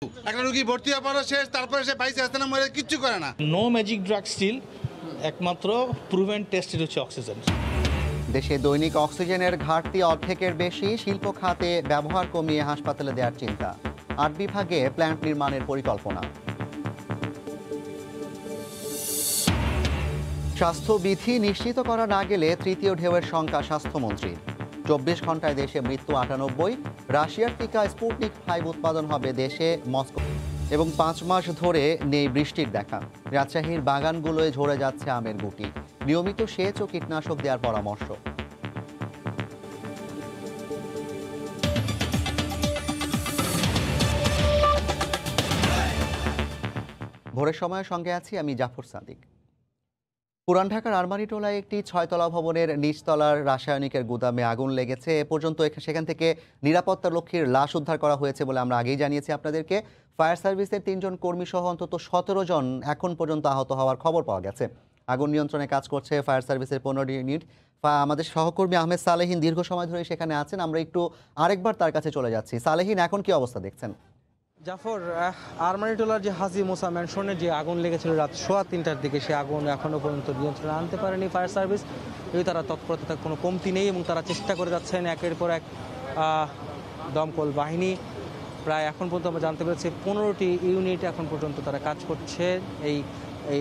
একটা রুগী ভর্তি হওয়ার পরও শেষ, তারপরে সে বাইসে আসতে না মরে কিচ্ছু করে না। নো ম্যাজিক ড্রাগ স্টিল, একমাত্র প্রুভেন টেস্টেড হচ্ছে অক্সিজেন। দেশে দৈনিক অক্সিজেনের ঘাটতি অর্ধেকের বেশি, শিল্প খাতে ব্যবহার কমিয়ে হাসপাতালে দেওয়ার চিন্তা। ৮ বিভাগে প্ল্যান্ট নির্মাণের পরিকল্পনা। স্বাস্থ্যবিধি নিশ্চিত করা না গেলে তৃতীয় ঢেউয়ের শঙ্কা স্বাস্থ্যমন্ত্রীর। ২৪ ঘন্টায় দেশে মৃত্যু ৯৮। রাশিয়ার টিকা স্পুটনিক ৫ উৎপাদন হবে দেশে, মস্কো। এবং ৫ মাস ধরে নেই বৃষ্টির দেখা। রাজশাহীর বাগানগুলোয় ঝরে যাচ্ছে আমের গুটি। নিয়মিত সেচ ও কীটনাশক দেওয়ার পরামর্শ। ভোরের সময়ের সঙ্গে আছি আমি জাফর সাদিক। পুরান ঢাকার আরমানিটোলায় একটি ৬তলা ভবনের নিচতলার রাসায়নিকের গুদামে আগুন লেগেছে। এ পর্যন্ত সেখান থেকে নিরাপত্তা রক্ষীর লাশ উদ্ধার করা হয়েছে বলে আমরা আগেই জানিয়েছি আপনাদেরকে। ফায়ার সার্ভিসের ৩ জন কর্মী সহ অন্তত ১৭ জন এখন পর্যন্ত আহত হওয়ার খবর পাওয়া গেছে। আগুন নিয়ন্ত্রণে কাজ করছে ফায়ার সার্ভিসের ১৫ ইউনিট। আমাদের সহকর্মী আহমেদ সালেহিন দীর্ঘ সময় ধরে সেখানে আছেন। আমরা একটু আরেকবার তার কাছে চলে যাচ্ছি। সালেহিন, এখন কি অবস্থা দেখছেন? জাফর, আরমানিটোলার যে হাজি মুসা ম্যানশনে যে আগুন লেগেছিল রাত ৩:৩০টার দিকে, সে আগুন এখনও পর্যন্ত নিয়ন্ত্রণে আনতে পারেনি ফায়ার সার্ভিস। তারা তৎপরতার কোনো কমতি নেই এবং তারা চেষ্টা করে যাচ্ছেন একের পর এক। দমকল বাহিনী প্রায় এখন পর্যন্ত আমরা জানতে পেরেছি ১৫টি ইউনিট এখন পর্যন্ত তারা কাজ করছে এই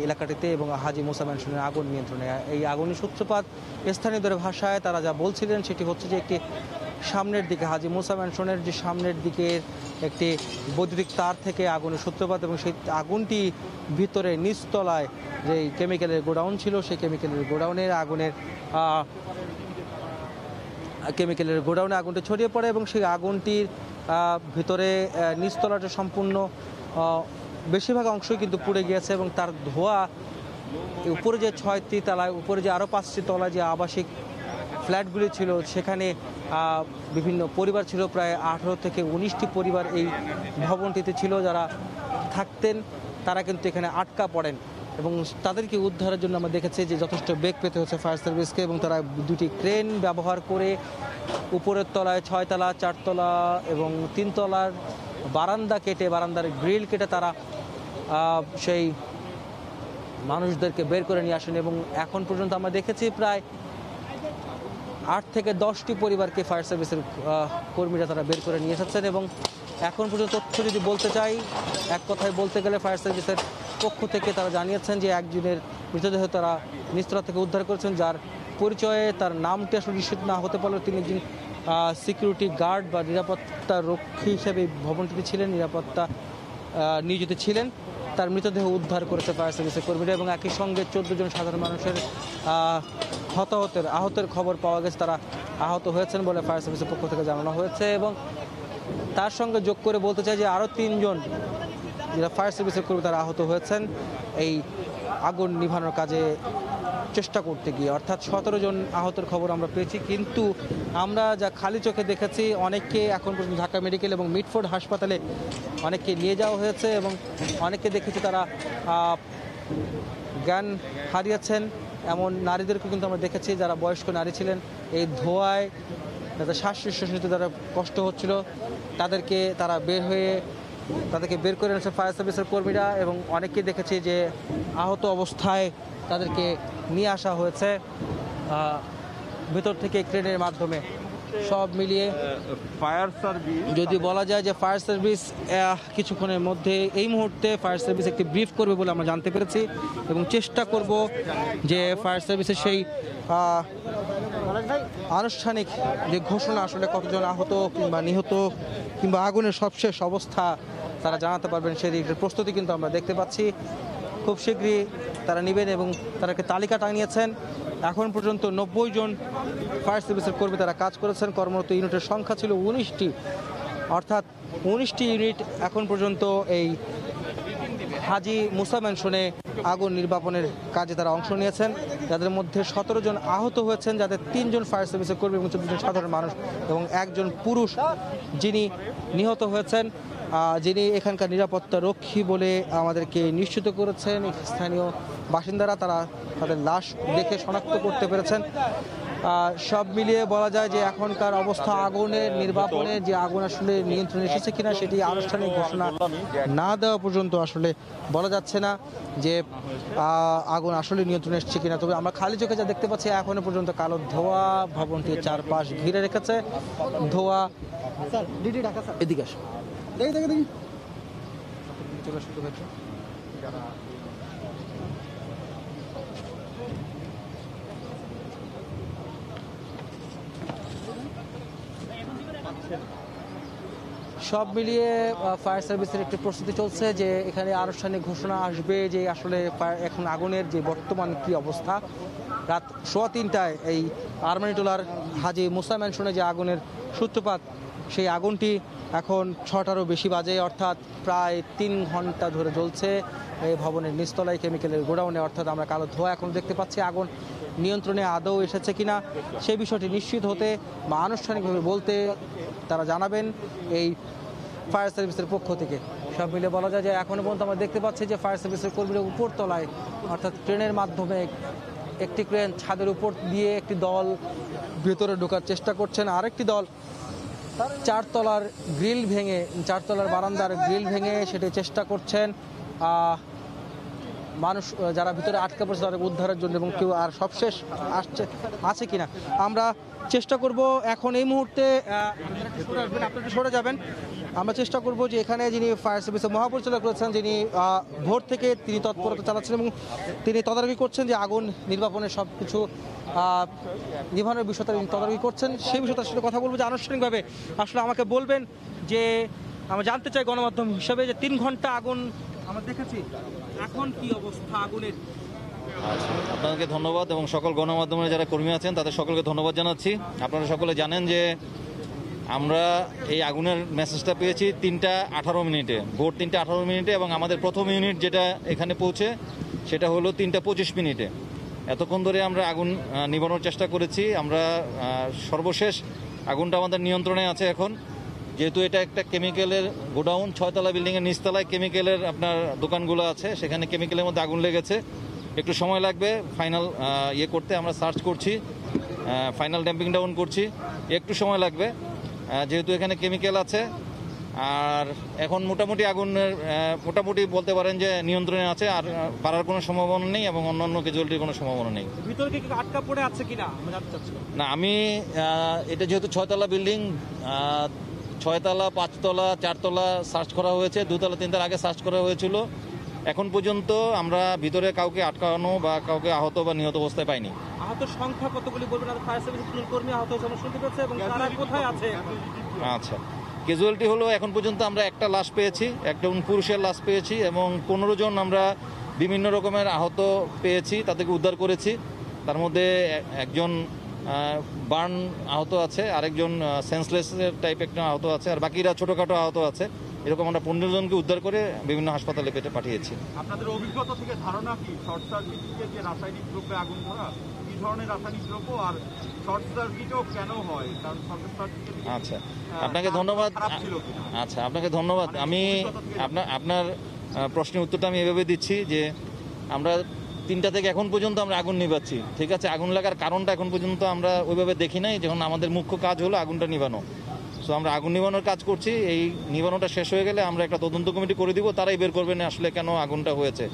এলাকাটিতে এবং হাজি মুসা ম্যানশনের আগুন নিয়ন্ত্রণে। এই আগুনের সূত্রপাত স্থানীয়দের ভাষায় তারা যা বলছিলেন সেটি হচ্ছে যে একটি সামনের দিকে হাজি মুসা ম্যানশনের যে সামনের দিকের একটি বৈদ্যুতিক তার থেকে আগুনের সূত্রপাত এবং সেই আগুনটি ভিতরে নিচতলায় যে কেমিক্যালের গোডাউন ছিল সেই কেমিক্যালের গোডাউনে আগুনটি ছড়িয়ে পড়ে এবং সেই আগুনটির ভিতরে নিচতলাটা সম্পূর্ণ বেশিরভাগ অংশই কিন্তু পুড়ে গিয়েছে এবং তার ধোঁয়া উপরে যে ৬টি তলায়, উপরে যে আরও ৫টি তলায় যে আবাসিক ফ্ল্যাটগুলি ছিল সেখানে বিভিন্ন পরিবার ছিল, প্রায় ১৮ থেকে ১৯টি পরিবার এই ভবনটিতে ছিল। যারা থাকতেন তারা কিন্তু এখানে আটকা পড়েন এবং তাদেরকে উদ্ধারের জন্য আমরা দেখেছি যে যথেষ্ট বেগ পেতে হচ্ছে ফায়ার সার্ভিসকে এবং তারা ২টি ক্রেন ব্যবহার করে উপরের তলায় ৬ তলা, ৪ তলা এবং ৩ তলার বারান্দা কেটে, বারান্দার গ্রিল কেটে তারা সেই মানুষদেরকে বের করে নিয়ে আসেন এবং এখন পর্যন্ত আমরা দেখেছি প্রায় ৮ থেকে ১০টি পরিবারকে ফায়ার সার্ভিসের কর্মীরা তারা বের করে নিয়ে এসেছেন এবং এখন পর্যন্ত তথ্য যদি বলতে চাই, এক কথায় বলতে গেলে ফায়ার সার্ভিসের পক্ষ থেকে তারা জানিয়েছেন যে একজনের মৃতদেহ তারা নিচতলা থেকে উদ্ধার করেছেন, যার পরিচয়ে তার নামটি আসলে নিশ্চিত না হতে পারলেও তিনি একজন সিকিউরিটি গার্ড বা নিরাপত্তা রক্ষী হিসেবে ভবনটিতে ছিলেন, নিরাপত্তা নিয়োজিত ছিলেন। তার মৃতদেহ উদ্ধার করেছে ফায়ার সার্ভিসের কর্মীরা এবং একই সঙ্গে ১৪ জন সাধারণ মানুষের আহতের খবর পাওয়া গেছে। তারা আহত হয়েছেন বলে ফায়ার সার্ভিসের পক্ষ থেকে জানানো হয়েছে এবং তার সঙ্গে যোগ করে বলতে চাই যে আরও ৩ জন যারা ফায়ার সার্ভিসের কর্মী তারা আহত হয়েছেন এই আগুন নিভানোর কাজে চেষ্টা করতে গিয়ে। অর্থাৎ ১৭ জন আহতের খবর আমরা পেয়েছি, কিন্তু আমরা যা খালি চোখে দেখেছি অনেককে এখন পর্যন্ত ঢাকা মেডিকেল এবং মিটফোর্ড হাসপাতালে অনেককে নিয়ে যাওয়া হয়েছে এবং অনেককে দেখেছি তারা জ্ঞান হারিয়েছেন। এমন নারীদেরকে কিন্তু আমরা দেখেছি যারা বয়স্ক নারী ছিলেন, এই ধোঁয়ায় যাদের শ্বাস নিঃশ্বাস নিতে যারা কষ্ট হচ্ছিল তাদেরকে বের করে এনেছে ফায়ার সার্ভিসের কর্মীরা এবং অনেককে দেখেছি যে আহত অবস্থায় তাদেরকে নিয়ে আসা হয়েছে ভেতর থেকে ক্রেনের মাধ্যমে। সব মিলিয়ে ফায়ার সার্ভিস যদি বলা যায় যে ফায়ার সার্ভিস কিছুক্ষণের মধ্যে এই মুহূর্তে ফায়ার সার্ভিস একটি ব্রিফ করবে বলে আমরা জানতে পেরেছি এবং চেষ্টা করব যে ফায়ার সার্ভিসের সেই আনুষ্ঠানিক যে ঘোষণা আসলে কতজন আহত কিংবা নিহত কিংবা আগুনের সবশেষ অবস্থা তারা জানাতে পারবেন সেই প্রস্তুতি কিন্তু আমরা দেখতে পাচ্ছি। খুব শীঘ্রই তারা নেবেন এবং তারা একটা তালিকা টানিয়েছেন। এখন পর্যন্ত ৯০ জন ফায়ার সার্ভিসের কর্মী তারা কাজ করেছেন। কর্মরত ইউনিটের সংখ্যা ছিল ১৯টি, অর্থাৎ ১৯টি ইউনিট এখন পর্যন্ত এই হাজি মুসা ম্যানশনে আগুন নির্বাপনের কাজে তারা অংশ নিয়েছেন, যাদের মধ্যে ১৭ জন আহত হয়েছেন, যাদের ৩ জন ফায়ার সার্ভিসের কর্মী এবং ১৪ জন সাধারণ মানুষ এবং একজন পুরুষ যিনি নিহত হয়েছেন, যিনি এখানকার নিরাপত্তা রক্ষী বলে আমাদেরকে নিশ্চিত করেছেন স্থানীয় বাসিন্দারা। তারা তাদের লাশ দেখে শনাক্ত করতে পেরেছেন। সব মিলিয়ে বলা যায় যে এখনকার অবস্থা আগুনের নির্বাপনের যে আগুন আসলে নিয়ন্ত্রণে এসেছে কিনা সেটি আনুষ্ঠানিক ঘোষণা না দেওয়া পর্যন্ত আসলে বলা যাচ্ছে না যে আগুন আসলে নিয়ন্ত্রণে এসেছে কিনা। তবে আমরা খালি চোখে যা দেখতে পাচ্ছি এখনো পর্যন্ত কালো ধোঁয়া ভবনটির চারপাশ ঘিরে রেখেছে। ধোঁয়া এদিকে আসো, চলে আসো, সব মিলিয়ে ফায়ার সার্ভিসের একটি প্রস্তুতি চলছে যে এখানে আনুষ্ঠানিক ঘোষণা আসবে যে আসলে এখন আগুনের যে বর্তমান কি অবস্থা। রাত 3:15টায় এই আরমানিটোলার হাজী মুসা ম্যানশনে যে আগুনের সূত্রপাত, সেই আগুনটি এখন 6টারও বেশি বাজে, অর্থাৎ প্রায় 3 ঘন্টা ধরে জ্বলছে এই ভবনের নিচতলায় কেমিক্যালের গোডাউনে। অর্থাৎ আমরা কালো ধোঁয়া এখন দেখতে পাচ্ছি। আগুন নিয়ন্ত্রণে আদৌ এসেছে কিনা সেই বিষয়টি নিশ্চিত হতে বা আনুষ্ঠানিকভাবে বলতে তারা জানাবেন এই ফায়ার সার্ভিসের পক্ষ থেকে। সব মিলে বলা যায় যে এখনও পর্যন্ত আমরা দেখতে পাচ্ছি যে ফায়ার সার্ভিসের কর্মীরা উপরতলায় অর্থাৎ ট্রেনের মাধ্যমে একটি ক্রেন ছাদের উপর দিয়ে একটি দল ভেতরে ঢোকার চেষ্টা করছেন, আরেকটি দল চারতলার বারান্দার গ্রিল ভেঙে সেটি চেষ্টা করছেন মানুষ যারা ভিতরে আটকে পড়ছে তাদের উদ্ধারের জন্য, এবং কেউ আর সবশেষ আছে কিনা আমরা চেষ্টা করব। এখন এই মুহূর্তে আপনারা সরে যাবেন, আমরা চেষ্টা করব যে এখানে যিনি ফায়ার সার্ভিসের মহাপরিচালক রয়েছেন, যিনি ভোর থেকে তিনি তৎপরতা চালাচ্ছেন এবং তিনি তদারকি করছেন যে আগুন নির্বাপনের সব কিছু নিভানোর বিষয়টা তিনি তদারকি করছেন, সেই বিষয়টার সাথে কথা বলবো যে আনুষ্ঠানিকভাবে আসলে আমাকে বলবেন যে আমরা জানতে চাই গণমাধ্যম হিসাবে যে 3 ঘন্টা আগুন আমরা দেখেছি, এখন কি অবস্থা আগুনের। আচ্ছা, আপনাকে ধন্যবাদ এবং সকল গণমাধ্যমের যারা কর্মী আছেন তাদের সকলকে ধন্যবাদ জানাচ্ছি। আপনারা সকলে জানেন যে আমরা এই আগুনের মেসেজটা পেয়েছি 3:18 ভোর 3:18 এবং আমাদের প্রথম ইউনিট যেটা এখানে পৌঁছে সেটা হলো 3:25। এতক্ষণ ধরে আমরা আগুন নিভানোর চেষ্টা করেছি। আমরা সর্বশেষ আগুনটা আমাদের নিয়ন্ত্রণে আছে এখন, যেহেতু এটা একটা কেমিক্যালের গোডাউন, 6তলা বিল্ডিংয়ের নিচতলায় কেমিক্যালের আপনার দোকানগুলো আছে, সেখানে কেমিক্যালের মধ্যে আগুন লেগেছে। একটু সময় লাগবে ফাইনাল করতে, আমরা সার্চ করছি, ফাইনাল ড্যাম্পিং ডাউন করছি, একটু সময় লাগবে যেহেতু এখানে কেমিক্যাল আছে। আর এখন মোটামুটি আগুনের মোটামুটি বলতে পারেন যে নিয়ন্ত্রণে আছে, আর বাড়ার কোনো সম্ভাবনা নেই এবং অন্যান্য ক্যাজুয়ালিটির কোনো সম্ভাবনা নেই। ভিতরে কি আটকা পড়ে আছে কিনা আমরা জানতে চাচ্ছি না, আমি এটা যেহেতু 6তলা বিল্ডিং, 6তলা 5তলা 4তলা সার্চ করা হয়েছে, 2তলা 3তলা আগে সার্চ করা হয়েছিল। এখন পর্যন্ত আমরা ভিতরে কাউকে আটকানো বা কাউকে আহত বা নিহত অবস্থায় পাইনি। আহত সংখ্যা কতগুলি বলবেন? আর ফায়ার সার্ভিসের কর্মী আহত হয়েছে আমরা শুনতে পেয়েছি, এবং তারা কোথায় আছে? আচ্ছা, ক্যাজুয়ালিটি হলো এখন পর্যন্ত আমরা একটা লাশ পেয়েছি, একটা পুরুষের লাশ পেয়েছি এবং 15 জন আমরা বিভিন্ন রকমের আহত পেয়েছি, তাদেরকে উদ্ধার করেছি। তার মধ্যে একজন বার্ন আহত আছে, আরেকজন সেন্সলেস টাইপ একটা আহত আছে, আর বাকিরা ছোটোখাটো আহত আছে। এরকম আমরা 15 জনকে উদ্ধার করে বিভিন্ন হাসপাতালে পাঠিয়েছি। আপনাদের অভিজ্ঞতা থেকে ধারণা কি শর্ট সার্কিট থেকে যে রাসায়নিক দ্রব্যে আগুন ধরা, কি ধরনের রাসায়নিক দ্রব্য আর শর্ট সার্কিটও কেন হয়? কারণ শর্ট সার্কিট। আচ্ছা, আপনাকে ধন্যবাদ। আচ্ছা, আপনাকে ধন্যবাদ। আমি আপনার প্রশ্নের উত্তরটা আমি এভাবে দিচ্ছি যে আমরা 3টা থেকে এখন পর্যন্ত আমরা আগুন নিভাচ্ছি, ঠিক আছে। আগুন লাগার কারণটা এখন পর্যন্ত আমরা ওইভাবে দেখি নাই, যখন আমাদের মুখ্য কাজ হলো আগুনটা নিভানো। সো আমরা আগুন নিভানোর কাজ করছি। এই নিভানোটা শেষ হয়ে গেলে আমরা একটা তদন্ত কমিটি করে দিব, তারাই বের করবেন আসলে কেন আগুনটা হয়েছে।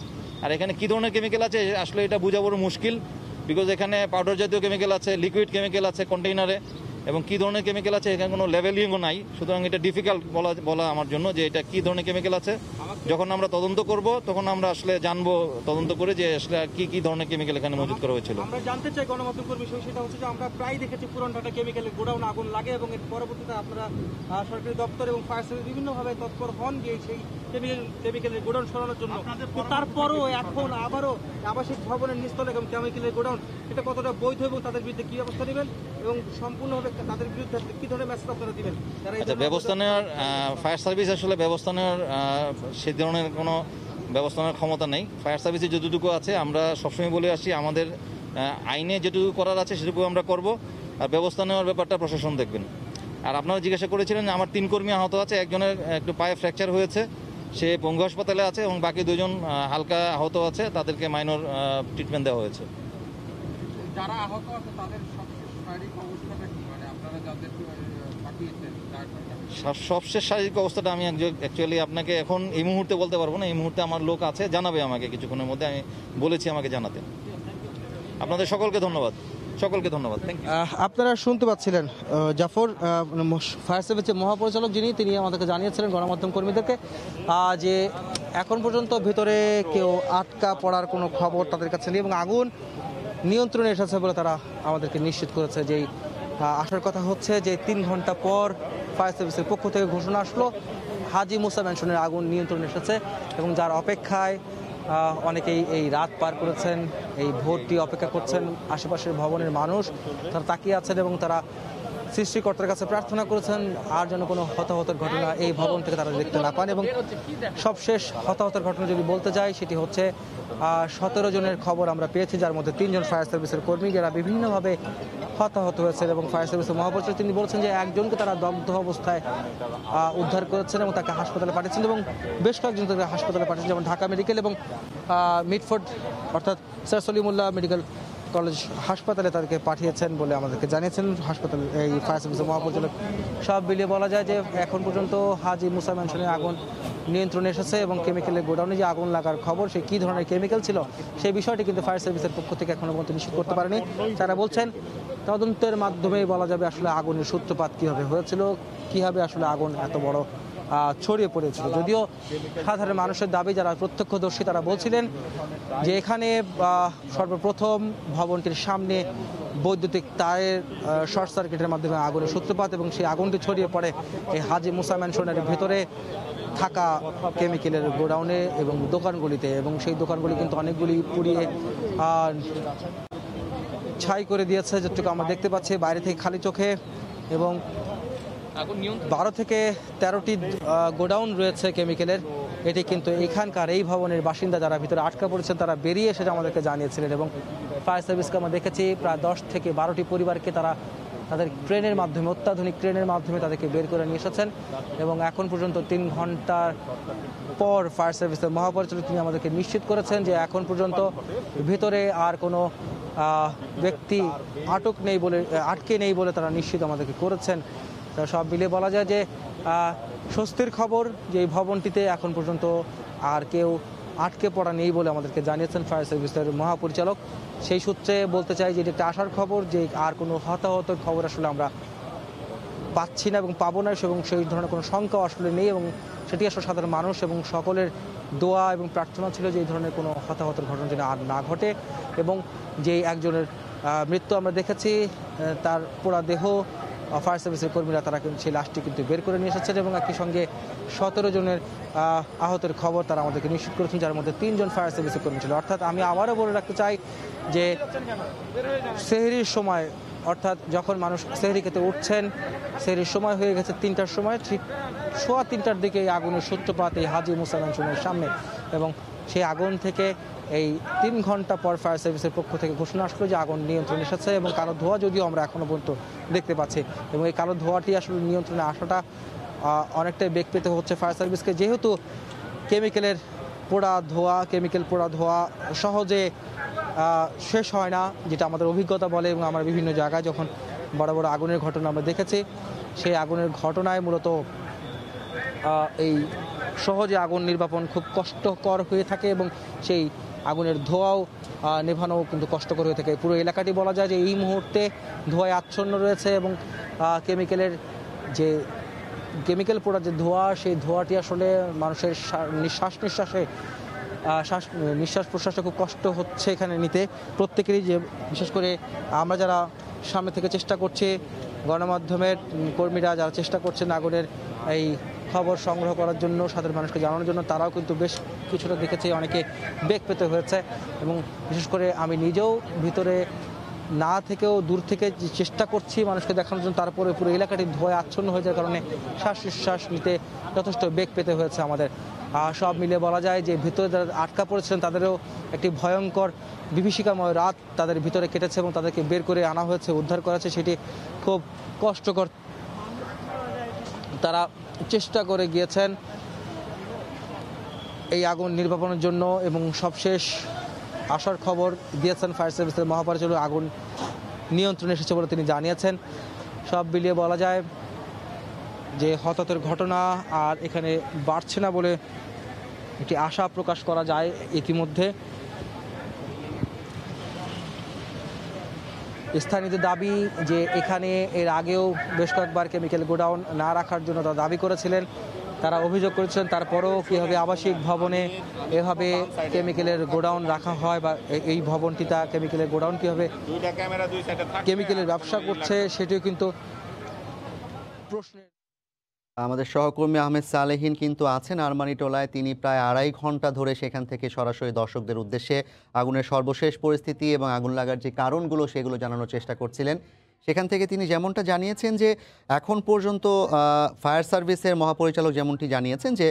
আর এখানে কী ধরনের কেমিক্যাল আছে আসলে এটা বোঝা বড় মুশকিল, বিকজ এখানে পাউডার জাতীয় কেমিক্যাল আছে, লিকুইড কেমিক্যাল আছে কন্টেইনারে, এবং কী ধরনের কেমিক্যাল আছে এখানে কোনো লেভেলিংও নাই। সুতরাং এটা ডিফিকাল্ট বলা আমার জন্য যে এটা কী ধরনের কেমিক্যাল আছে। যখন আমরা তদন্ত করব তখন আমরা আসলে জানবো, তদন্ত করে যে আসলে কি ধরনের কেমিক্যাল এখানে মজুত করা হয়েছিল। আমরা জানতে চাই গণমাধ্যম কর্মী, সেটা হচ্ছে যে আমরা প্রায় দেখেছি পুরান ঢাকা কেমিক্যালের গোডাউন আগুন লাগে এবং এর পরবর্তীতে আপনারা সরকারি দপ্তর এবং ফায়ার সার্ভিস বিভিন্নভাবে তৎপর হন গিয়ে সেই কেমিক্যালের গোডাউন সরানোর জন্য। তারপরও এখন আবারও আবাসিক ভবনের নিচতলে এবং কেমিক্যালের গোডাউন, এটা কতটা বৈধ এবং তাদের বিরুদ্ধে কী ব্যবস্থা নেবেন এবং সম্পূর্ণভাবে তাদের বিরুদ্ধে কী ধরনের মেসেজ আপনারা দিবেন? আচ্ছা, ব্যবস্থা নেওয়ার ফায়ার সার্ভিস আসলে ব্যবস্থা নেওয়ার সেই ধরনের কোনো ব্যবস্থা নেওয়ার ক্ষমতা নেই। ফায়ার সার্ভিসে যতটুকু আছে আমরা সবসময় বলে আসছি, আমাদের আইনে যেটুকু করার আছে সেটুকু আমরা করব, আর ব্যবস্থা নেওয়ার ব্যাপারটা প্রশাসন দেখবেন। আর আপনারা জিজ্ঞাসা করেছিলেন আমার 3 কর্মী আহত আছে, একজনের একটু পায়ে ফ্র্যাকচার হয়েছে, সে পঙ্গু হাসপাতালে আছে, এবং বাকি 2 জন হালকা আহত আছে, তাদেরকে মাইনর ট্রিটমেন্ট দেওয়া হয়েছে। যারা আহত আছে তাদের সবশেষ শারীরিক অবস্থাটা আমি অ্যাকচুয়ালি আপনাকে এখন এই মুহূর্তে বলতে পারবো না। এই মুহূর্তে আমার লোক আছে, জানাবে আমাকে কিছুক্ষণের মধ্যে। আমি বলেছি আমাকে জানাতে। আপনাদের সকলকে ধন্যবাদ, সকলকে ধন্যবাদ। Thank you. আপনারা শুনতে পাচ্ছিলেন জাফর, ফায়ার সার্ভিসের মহাপরিচালক যিনি, তিনি আমাদেরকে জানিয়েছিলেন গণমাধ্যম কর্মীদেরকে যে এখন পর্যন্ত ভিতরে কেউ আটকা পড়ার কোনো খবর তাদের কাছে নেই এবং আগুন নিয়ন্ত্রণে এসেছে বলে তারা আমাদেরকে নিশ্চিত করেছে। যেই আসার কথা হচ্ছে যে 3 ঘন্টা পর ফায়ার সার্ভিসের পক্ষ থেকে ঘোষণা আসলো হাজী মুসা ম্যানশনের আগুন নিয়ন্ত্রণে এসেছে এবং যার অপেক্ষায় অনেকেই এই রাত পার করেছেন, এই ভোরটি অপেক্ষা করছেন। আশেপাশের ভবনের মানুষ তারা তাকিয়ে আছেন এবং তারা সৃষ্টিকর্তার কাছে প্রার্থনা করেছেন আর যেন কোনো হতাহতের ঘটনা এই ভবন থেকে তারা দেখতে না পান। এবং সবশেষ হতাহতের ঘটনা যদি বলতে যাই, সেটি হচ্ছে 17 জনের খবর আমরা পেয়েছি, যার মধ্যে 3 জন ফায়ার সার্ভিসের কর্মী যারা বিভিন্নভাবে হতাহত হয়েছেন। এবং ফায়ার সার্ভিসের মহাপরিচালক তিনি বলছেন যে একজনকে তারা দগ্ধ অবস্থায় উদ্ধার করেছেন এবং তাকে হাসপাতালে পাঠিয়েছেন এবং বেশ কয়েকজন তাকে হাসপাতালে পাঠিয়েছেন, যেমন ঢাকা মেডিকেল এবং মিটফোর্ড অর্থাৎ স্যার সলিমুল্লাহ মেডিকেল কলেজ হাসপাতালে তাদেরকে পাঠিয়েছেন বলে আমাদেরকে জানিয়েছেন হাসপাতাল এই ফায়ার সার্ভিসের মহাপরিচালক। সব মিলিয়ে বলা যায় যে এখন পর্যন্ত হাজী মুসা ম্যানশনে আগুন নিয়ন্ত্রণে এসেছে এবং কেমিক্যালের গোডাউনে যে আগুন লাগার খবর, সে কী ধরনের কেমিক্যাল ছিল সেই বিষয়টি কিন্তু ফায়ার সার্ভিসের পক্ষ থেকে এখনো পর্যন্ত নিশ্চিত করতে পারেনি। তারা বলছেন তদন্তের মাধ্যমেই বলা যাবে আসলে আগুনের সূত্রপাত কীভাবে হয়েছিল, কীভাবে আসলে আগুন এত বড় ছড়িয়ে পড়েছিল। যদিও সাধারণ মানুষের দাবি, যারা প্রত্যক্ষদর্শী তারা বলছিলেন যে এখানে সর্বপ্রথম ভবনটির সামনে বৈদ্যুতিক তারের শর্ট সার্কিটের মাধ্যমে আগুনের সূত্রপাত এবং সেই আগুনটি ছড়িয়ে পড়ে এই হাজী মুসা ম্যানশনের ভেতরে থাকা কেমিক্যালের গোডাউনে এবং দোকানগুলিতে, এবং সেই দোকানগুলি কিন্তু অনেকগুলি পুড়িয়ে ছাই করে দিয়েছে যেটুকু আমরা দেখতে পাচ্ছি বাইরে থেকে খালি চোখে। এবং 12 থেকে 13টি গোডাউন রয়েছে কেমিক্যালের। এটি কিন্তু এখানকার এই ভবনের বাসিন্দা যারা ভিতরে আটকা পড়েছেন তারা বেরিয়ে এসে আমাদেরকে জানিয়েছিলেন এবং ফায়ার সার্ভিসকে আমরা দেখেছি প্রায় 10 থেকে 12টি পরিবারকে তারা তাদের ক্রেনের মাধ্যমে, অত্যাধুনিক ক্রেনের মাধ্যমে তাদেরকে বের করে নিয়ে এসেছেন। এবং এখন পর্যন্ত 3 ঘন্টার পর ফায়ার সার্ভিসের মহাপরিচালক তিনি আমাদেরকে নিশ্চিত করেছেন যে এখন পর্যন্ত ভিতরে আর কোনো ব্যক্তি আটকে নেই বলে তারা নিশ্চিত আমাদেরকে করেছেন। তা সব মিলিয়ে বলা যায় যে স্বস্তির খবর যে এই ভবনটিতে এখন পর্যন্ত আর কেউ আটকে পড়া নেই বলে আমাদেরকে জানিয়েছেন ফায়ার সার্ভিসের মহাপরিচালক। সেই সূত্রে বলতে চাই যে এটা একটা আশার খবর যে আর কোনো হতাহতের খবর আসলে আমরা পাচ্ছি না এবং পাবো না, এবং সেই ধরনের কোনো শঙ্কাও আসলে নেই। এবং সেটি আসলে সাধারণ মানুষ এবং সকলের দোয়া এবং প্রার্থনা ছিল যে এই ধরনের কোনো হতাহতের ঘটনা যেন আর না ঘটে। এবং যে একজনের মৃত্যু আমরা দেখেছি, তার পোড়া দেহ ফায়ার সার্ভিসের কর্মীরা তারা কিন্তু সেই লাশটি কিন্তু বের করে নিয়ে এসেছেন এবং একই সঙ্গে 17 জনের আহতের খবর তারা আমাদেরকে নিশ্চিত করেছেন, যার মধ্যে 3 জন ফায়ার সার্ভিসের কর্মী ছিল। অর্থাৎ আমি আবারও বলে রাখতে চাই যে সেহরির সময়, অর্থাৎ যখন মানুষ সেহরি খেতে উঠছেন, সেহরির সময় হয়ে গেছে 3টার সময়, ঠিক 3:15টার দিকে এই আগুনের সূত্রপাত এই হাজী মুসা ম্যানশনের সামনে। এবং সেই আগুন থেকে এই 3 ঘন্টা পর ফায়ার সার্ভিসের পক্ষ থেকে ঘোষণা আসলো যে আগুন নিয়ন্ত্রণে এসেছে এবং কালো ধোঁয়া যদিও আমরা এখনো পর্যন্ত দেখতে পাচ্ছি। এবং এই কালো ধোঁয়াটি আসলে নিয়ন্ত্রণে আসাটা অনেকটাই বেগ পেতে হচ্ছে ফায়ার সার্ভিসকে, যেহেতু কেমিক্যাল পোড়া ধোঁয়া সহজে শেষ হয় না, যেটা আমাদের অভিজ্ঞতা বলে। এবং আমরা বিভিন্ন জায়গায় যখন বড় বড় আগুনের ঘটনা আমরা দেখেছি, সেই আগুনের ঘটনায় মূলত এই সহজে আগুন নির্বাপন খুব কষ্টকর হয়ে থাকে এবং সেই আগুনের ধোঁয়াও নেভানো কিন্তু কষ্টকর হয়ে থাকে। পুরো এলাকাটি বলা যায় যে এই মুহূর্তে ধোঁয়ায় আচ্ছন্ন রয়েছে এবং কেমিক্যাল পোড়ার যে ধোঁয়া, সেই ধোঁয়াটি আসলে মানুষের নিঃশ্বাস প্রশ্বাসে খুব কষ্ট হচ্ছে এখানে নিতে প্রত্যেকেরই। যে বিশেষ করে আমরা যারা সামনে থেকে চেষ্টা করছি, গণমাধ্যমের কর্মীরা যারা চেষ্টা করছেন আগুনের এই খবর সংগ্রহ করার জন্য, সাধারণ মানুষকে জানানোর জন্য, তারাও কিন্তু বেশ কিছুটা দেখেছি অনেকে বেগ পেতে হয়েছে। এবং বিশেষ করে আমি নিজেও ভিতরে না থেকেও দূর থেকে চেষ্টা করছি মানুষকে দেখানোর জন্য, তারপরে পুরো এলাকাটি ধোঁয়ায় আচ্ছন্ন হয়ে যাওয়ার কারণে শ্বাস নিঃশ্বাস নিতে যথেষ্ট বেগ পেতে হয়েছে আমাদের। সব মিলে বলা যায় যে ভিতরে যারা আটকা পড়েছিলেন তাদেরও একটি ভয়ঙ্কর বিভীষিকাময় রাত তাদের ভিতরে কেটেছে এবং তাদেরকে বের করে আনা হয়েছে, উদ্ধার করা হয়েছে। সেটি খুব কষ্টকর। তারা চেষ্টা করে গিয়েছেন এই আগুন নির্বাপনের জন্য এবং সবশেষ আসার খবর দিয়েছেন ফায়ার সার্ভিসের মহাপরিচালক। আগুন নিয়ন্ত্রণে এসেছে বলে তিনি জানিয়েছেন। সব মিলিয়ে বলা যায় যে হতাহতের ঘটনা আর এখানে বাড়ছে না বলে একটি আশা প্রকাশ করা যায় ইতিমধ্যে। স্থানীয়দের দাবি যে এখানে এর আগেও বেশ কয়েকবার কেমিক্যাল গোডাউন না রাখার জন্য তারা দাবি করেছিলেন, তারা অভিযোগ করেছিলেন। তারপরেও কীভাবে আবাসিক ভবনে এভাবে কেমিক্যালের গোডাউন রাখা হয় বা এই ভবনটিতে কেমিক্যালের গোডাউন কীভাবে কেমিক্যালের ব্যবসা করছে সেটিও কিন্তু প্রশ্নের। আমাদের সহকর্মী আহমেদ সালেহীন কিন্তু আছেন আরমানিটোলায়। তিনি প্রায় 2.5 ঘন্টা ধরে সেখান থেকে সরাসরি দর্শকদের উদ্দেশ্যে আগুনের সর্বশেষ পরিস্থিতি এবং আগুন লাগার যে কারণগুলো সেগুলো জানানোর চেষ্টা করছিলেন। সেখান থেকে তিনি যেমনটা জানিয়েছেন যে এখন পর্যন্ত ফায়ার সার্ভিসের মহাপরিচালক যেমনটি জানিয়েছেন যে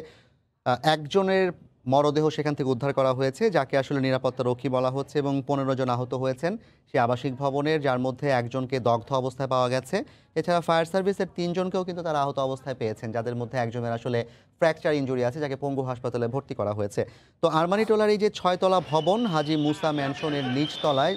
একজনের মরদেহ সেখান থেকে উদ্ধার করা হয়েছে, যাকে আসলে নিরাপত্তা রক্ষী বলা হচ্ছে, এবং 15 জন আহত হয়েছেন সে আবাসিক ভবনের, যার মধ্যে একজনকে দগ্ধ অবস্থায় পাওয়া গেছে। এছাড়া ফায়ার সার্ভিসের 3 জনকেও কিন্তু তারা আহত অবস্থায় পেয়েছেন, যাদের মধ্যে একজনের আসলে ফ্র্যাকচার ইনজুরি আছে, যাকে পঙ্গু হাসপাতালে ভর্তি করা হয়েছে। তো আরমানিটোলার এই যে 6তলা ভবন হাজি মুসা ম্যানশনের নিচতলায়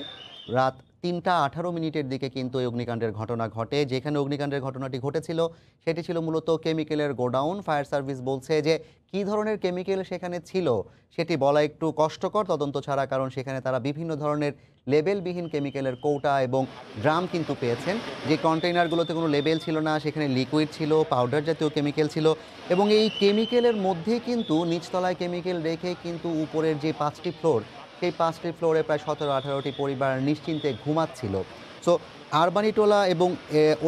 রাত 3:18 দিকে কিন্তু এই অগ্নিকাণ্ডের ঘটনা ঘটে। যেখানে অগ্নিকাণ্ডের ঘটনাটি ঘটেছিল সেটি ছিল মূলত কেমিক্যালের গোডাউন। ফায়ার সার্ভিস বলছে যে কী ধরনের কেমিক্যাল সেখানে ছিল সেটি বলা একটু কষ্টকর তদন্ত ছাড়া, কারণ সেখানে তারা বিভিন্ন ধরনের লেবেলবিহীন কেমিক্যালের কৌটা এবং ড্রাম কিন্তু পেয়েছেন। যে কন্টেইনারগুলোতে কোনো লেবেল ছিল না, সেখানে লিকুইড ছিল, পাউডার জাতীয় কেমিক্যাল ছিল, এবং এই কেমিক্যালের মধ্যেই কিন্তু নিচতলায় কেমিক্যাল রেখে কিন্তু উপরের যে 5টি ফ্লোর সেই 5টি ফ্লোরে প্রায় 17-18টি পরিবার নিশ্চিন্তে ঘুমাচ্ছিল। সো আরমানিটোলা এবং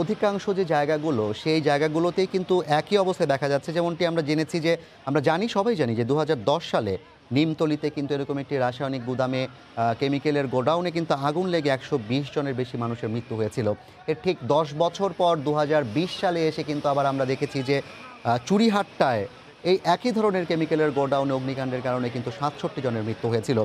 অধিকাংশ যে জায়গাগুলো সেই জায়গাগুলোতেই কিন্তু একই অবস্থায় দেখা যাচ্ছে। যেমনটি আমরা জেনেছি যে আমরা সবাই জানি যে 2010 সালে নিমতলিতে কিন্তু এরকম একটি রাসায়নিক গুদামে কেমিক্যালের গোডাউনে কিন্তু আগুন লেগে 120 জনের বেশি মানুষের মৃত্যু হয়েছিল। এর ঠিক 10 বছর পর 2020 সালে এসে কিন্তু আবার আমরা দেখেছি যে চুড়িহাট্টায় এই একই ধরনের কেমিক্যালের গোডাউনে অগ্নিকাণ্ডের কারণে কিন্তু 67 জনের মৃত্যু হয়েছিল।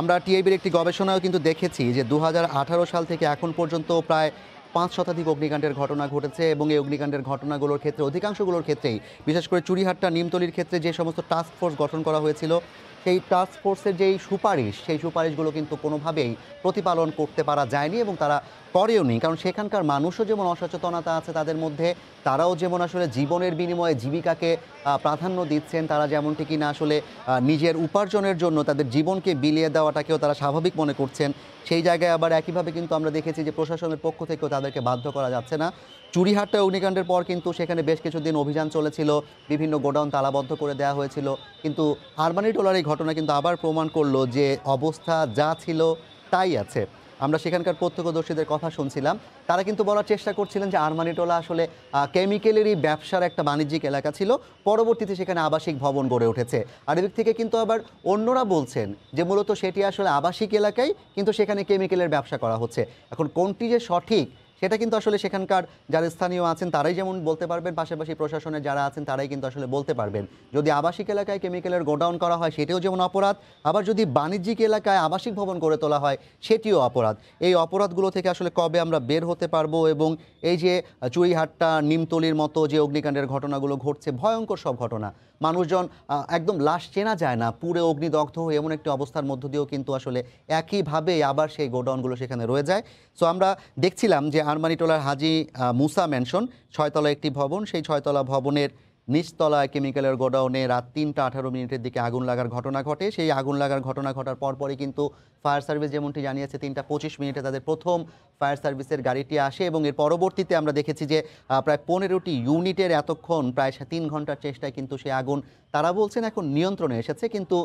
আমরা টিআইবির একটি গবেষণাও কিন্তু দেখেছি যে 2018 সাল থেকে এখন পর্যন্ত প্রায় 5 শতাধিক অগ্নিকাণ্ডের ঘটনা ঘটেছে, এবং এই অগ্নিকাণ্ডের ঘটনাগুলোর ক্ষেত্রে অধিকাংশগুলোর ক্ষেত্রেই বিশেষ করে চুড়িহাট্টা নিমতলির ক্ষেত্রে যে সমস্ত টাস্ক ফোর্স গঠন করা হয়েছিল সেই টাস্ক ফোর্সের যেই সুপারিশ সেই সুপারিশগুলো কিন্তু কোনোভাবেই প্রতিপালন করতে পারা যায়নি, এবং তারা করেও নি। কারণ সেখানকার মানুষও যেমন অসচেতনতা আছে তাদের মধ্যে, তারাও যেমন আসলে জীবনের বিনিময়ে জীবিকাকে প্রাধান্য দিচ্ছেন, তারা যেমনটি কিনা আসলে নিজের উপার্জনের জন্য তাদের জীবনকে বিলিয়ে দেওয়াটাকেও তারা স্বাভাবিক মনে করছেন। সেই জায়গায় আবার একইভাবে কিন্তু আমরা দেখেছি যে প্রশাসনের পক্ষ থেকেও তাদেরকে বাধ্য করা যাচ্ছে না। চুড়িহাট্টা অগ্নিকাণ্ডের পর কিন্তু সেখানে বেশ কিছুদিন অভিযান চলেছিল, বিভিন্ন গোডাউন তালাবদ্ধ করে দেওয়া হয়েছিল, কিন্তু আরমানিটোলার এই ঘটনা কিন্তু আবার প্রমাণ করলো যে অবস্থা যা ছিল তাই আছে। আমরা সেখানকার প্রত্যক্ষদর্শীদের কথা শুনছিলাম, তারা কিন্তু বলার চেষ্টা করছিলেন যে আরমানিটোলা আসলে কেমিক্যালেরই ব্যবসার একটা বাণিজ্যিক এলাকা ছিল, পরবর্তীতে সেখানে আবাসিক ভবন গড়ে উঠেছে। আর এদিক থেকে কিন্তু আবার অন্যরা বলছেন যে মূলত সেটি আসলে আবাসিক এলাকায়, কিন্তু সেখানে কেমিক্যালের ব্যবসা করা হচ্ছে। এখন কোনটি যে সঠিক সেটা কিন্তু আসলে সেখানকার যারা স্থানীয় আছেন তারাই যেমন বলতে পারবেন, পাশাপাশি প্রশাসনের যারা আছেন তারাই কিন্তু আসলে বলতে পারবেন। যদি আবাসিক এলাকায় কেমিক্যালের গোডাউন করা হয় সেটিও যেমন অপরাধ, আবার যদি বাণিজ্যিক এলাকায় আবাসিক ভবন গড়ে তোলা হয় সেটিও অপরাধ। এই অপরাধগুলো থেকে আসলে কবে আমরা বের হতে পারবো, এবং এই যে চুড়িহাট্টা নিমতলির মতো যে অগ্নিকাণ্ডের ঘটনাগুলো ঘটছে, ভয়ঙ্কর সব ঘটনা, মানুষজন একদম লাশ চেনা যায় না, পুরো অগ্নিদগ্ধ হয়ে এমন একটি অবস্থার মধ্য দিয়েও কিন্তু আসলে একইভাবে আবার সেই গোডাউনগুলো সেখানে রয়ে যায়। সো আমরা দেখছিলাম যে আরমানিটোলার হাজি মুসা ম্যানশন 6তলা একটি ভবন, সেই 6তলা ভবনের নিচতলায় কেমিক্যালের গোডাউনে রাত 3:18 দিকে আগুন লাগার ঘটনা ঘটে। সেই আগুন লাগার ঘটনা ঘটার পরপরই কিন্তু ফায়ার সার্ভিস যেমনটি জানিয়েছে 3:25 তাদের প্রথম ফায়ার সার্ভিসের গাড়িটি আসে, এবং এর পরবর্তীতে আমরা দেখেছি যে প্রায় 15টি ইউনিটের এতক্ষণ প্রায় 3 ঘন্টার চেষ্টায় কিন্তু সেই আগুন তারা বলছেন এখন নিয়ন্ত্রণে এসেছে, কিন্তু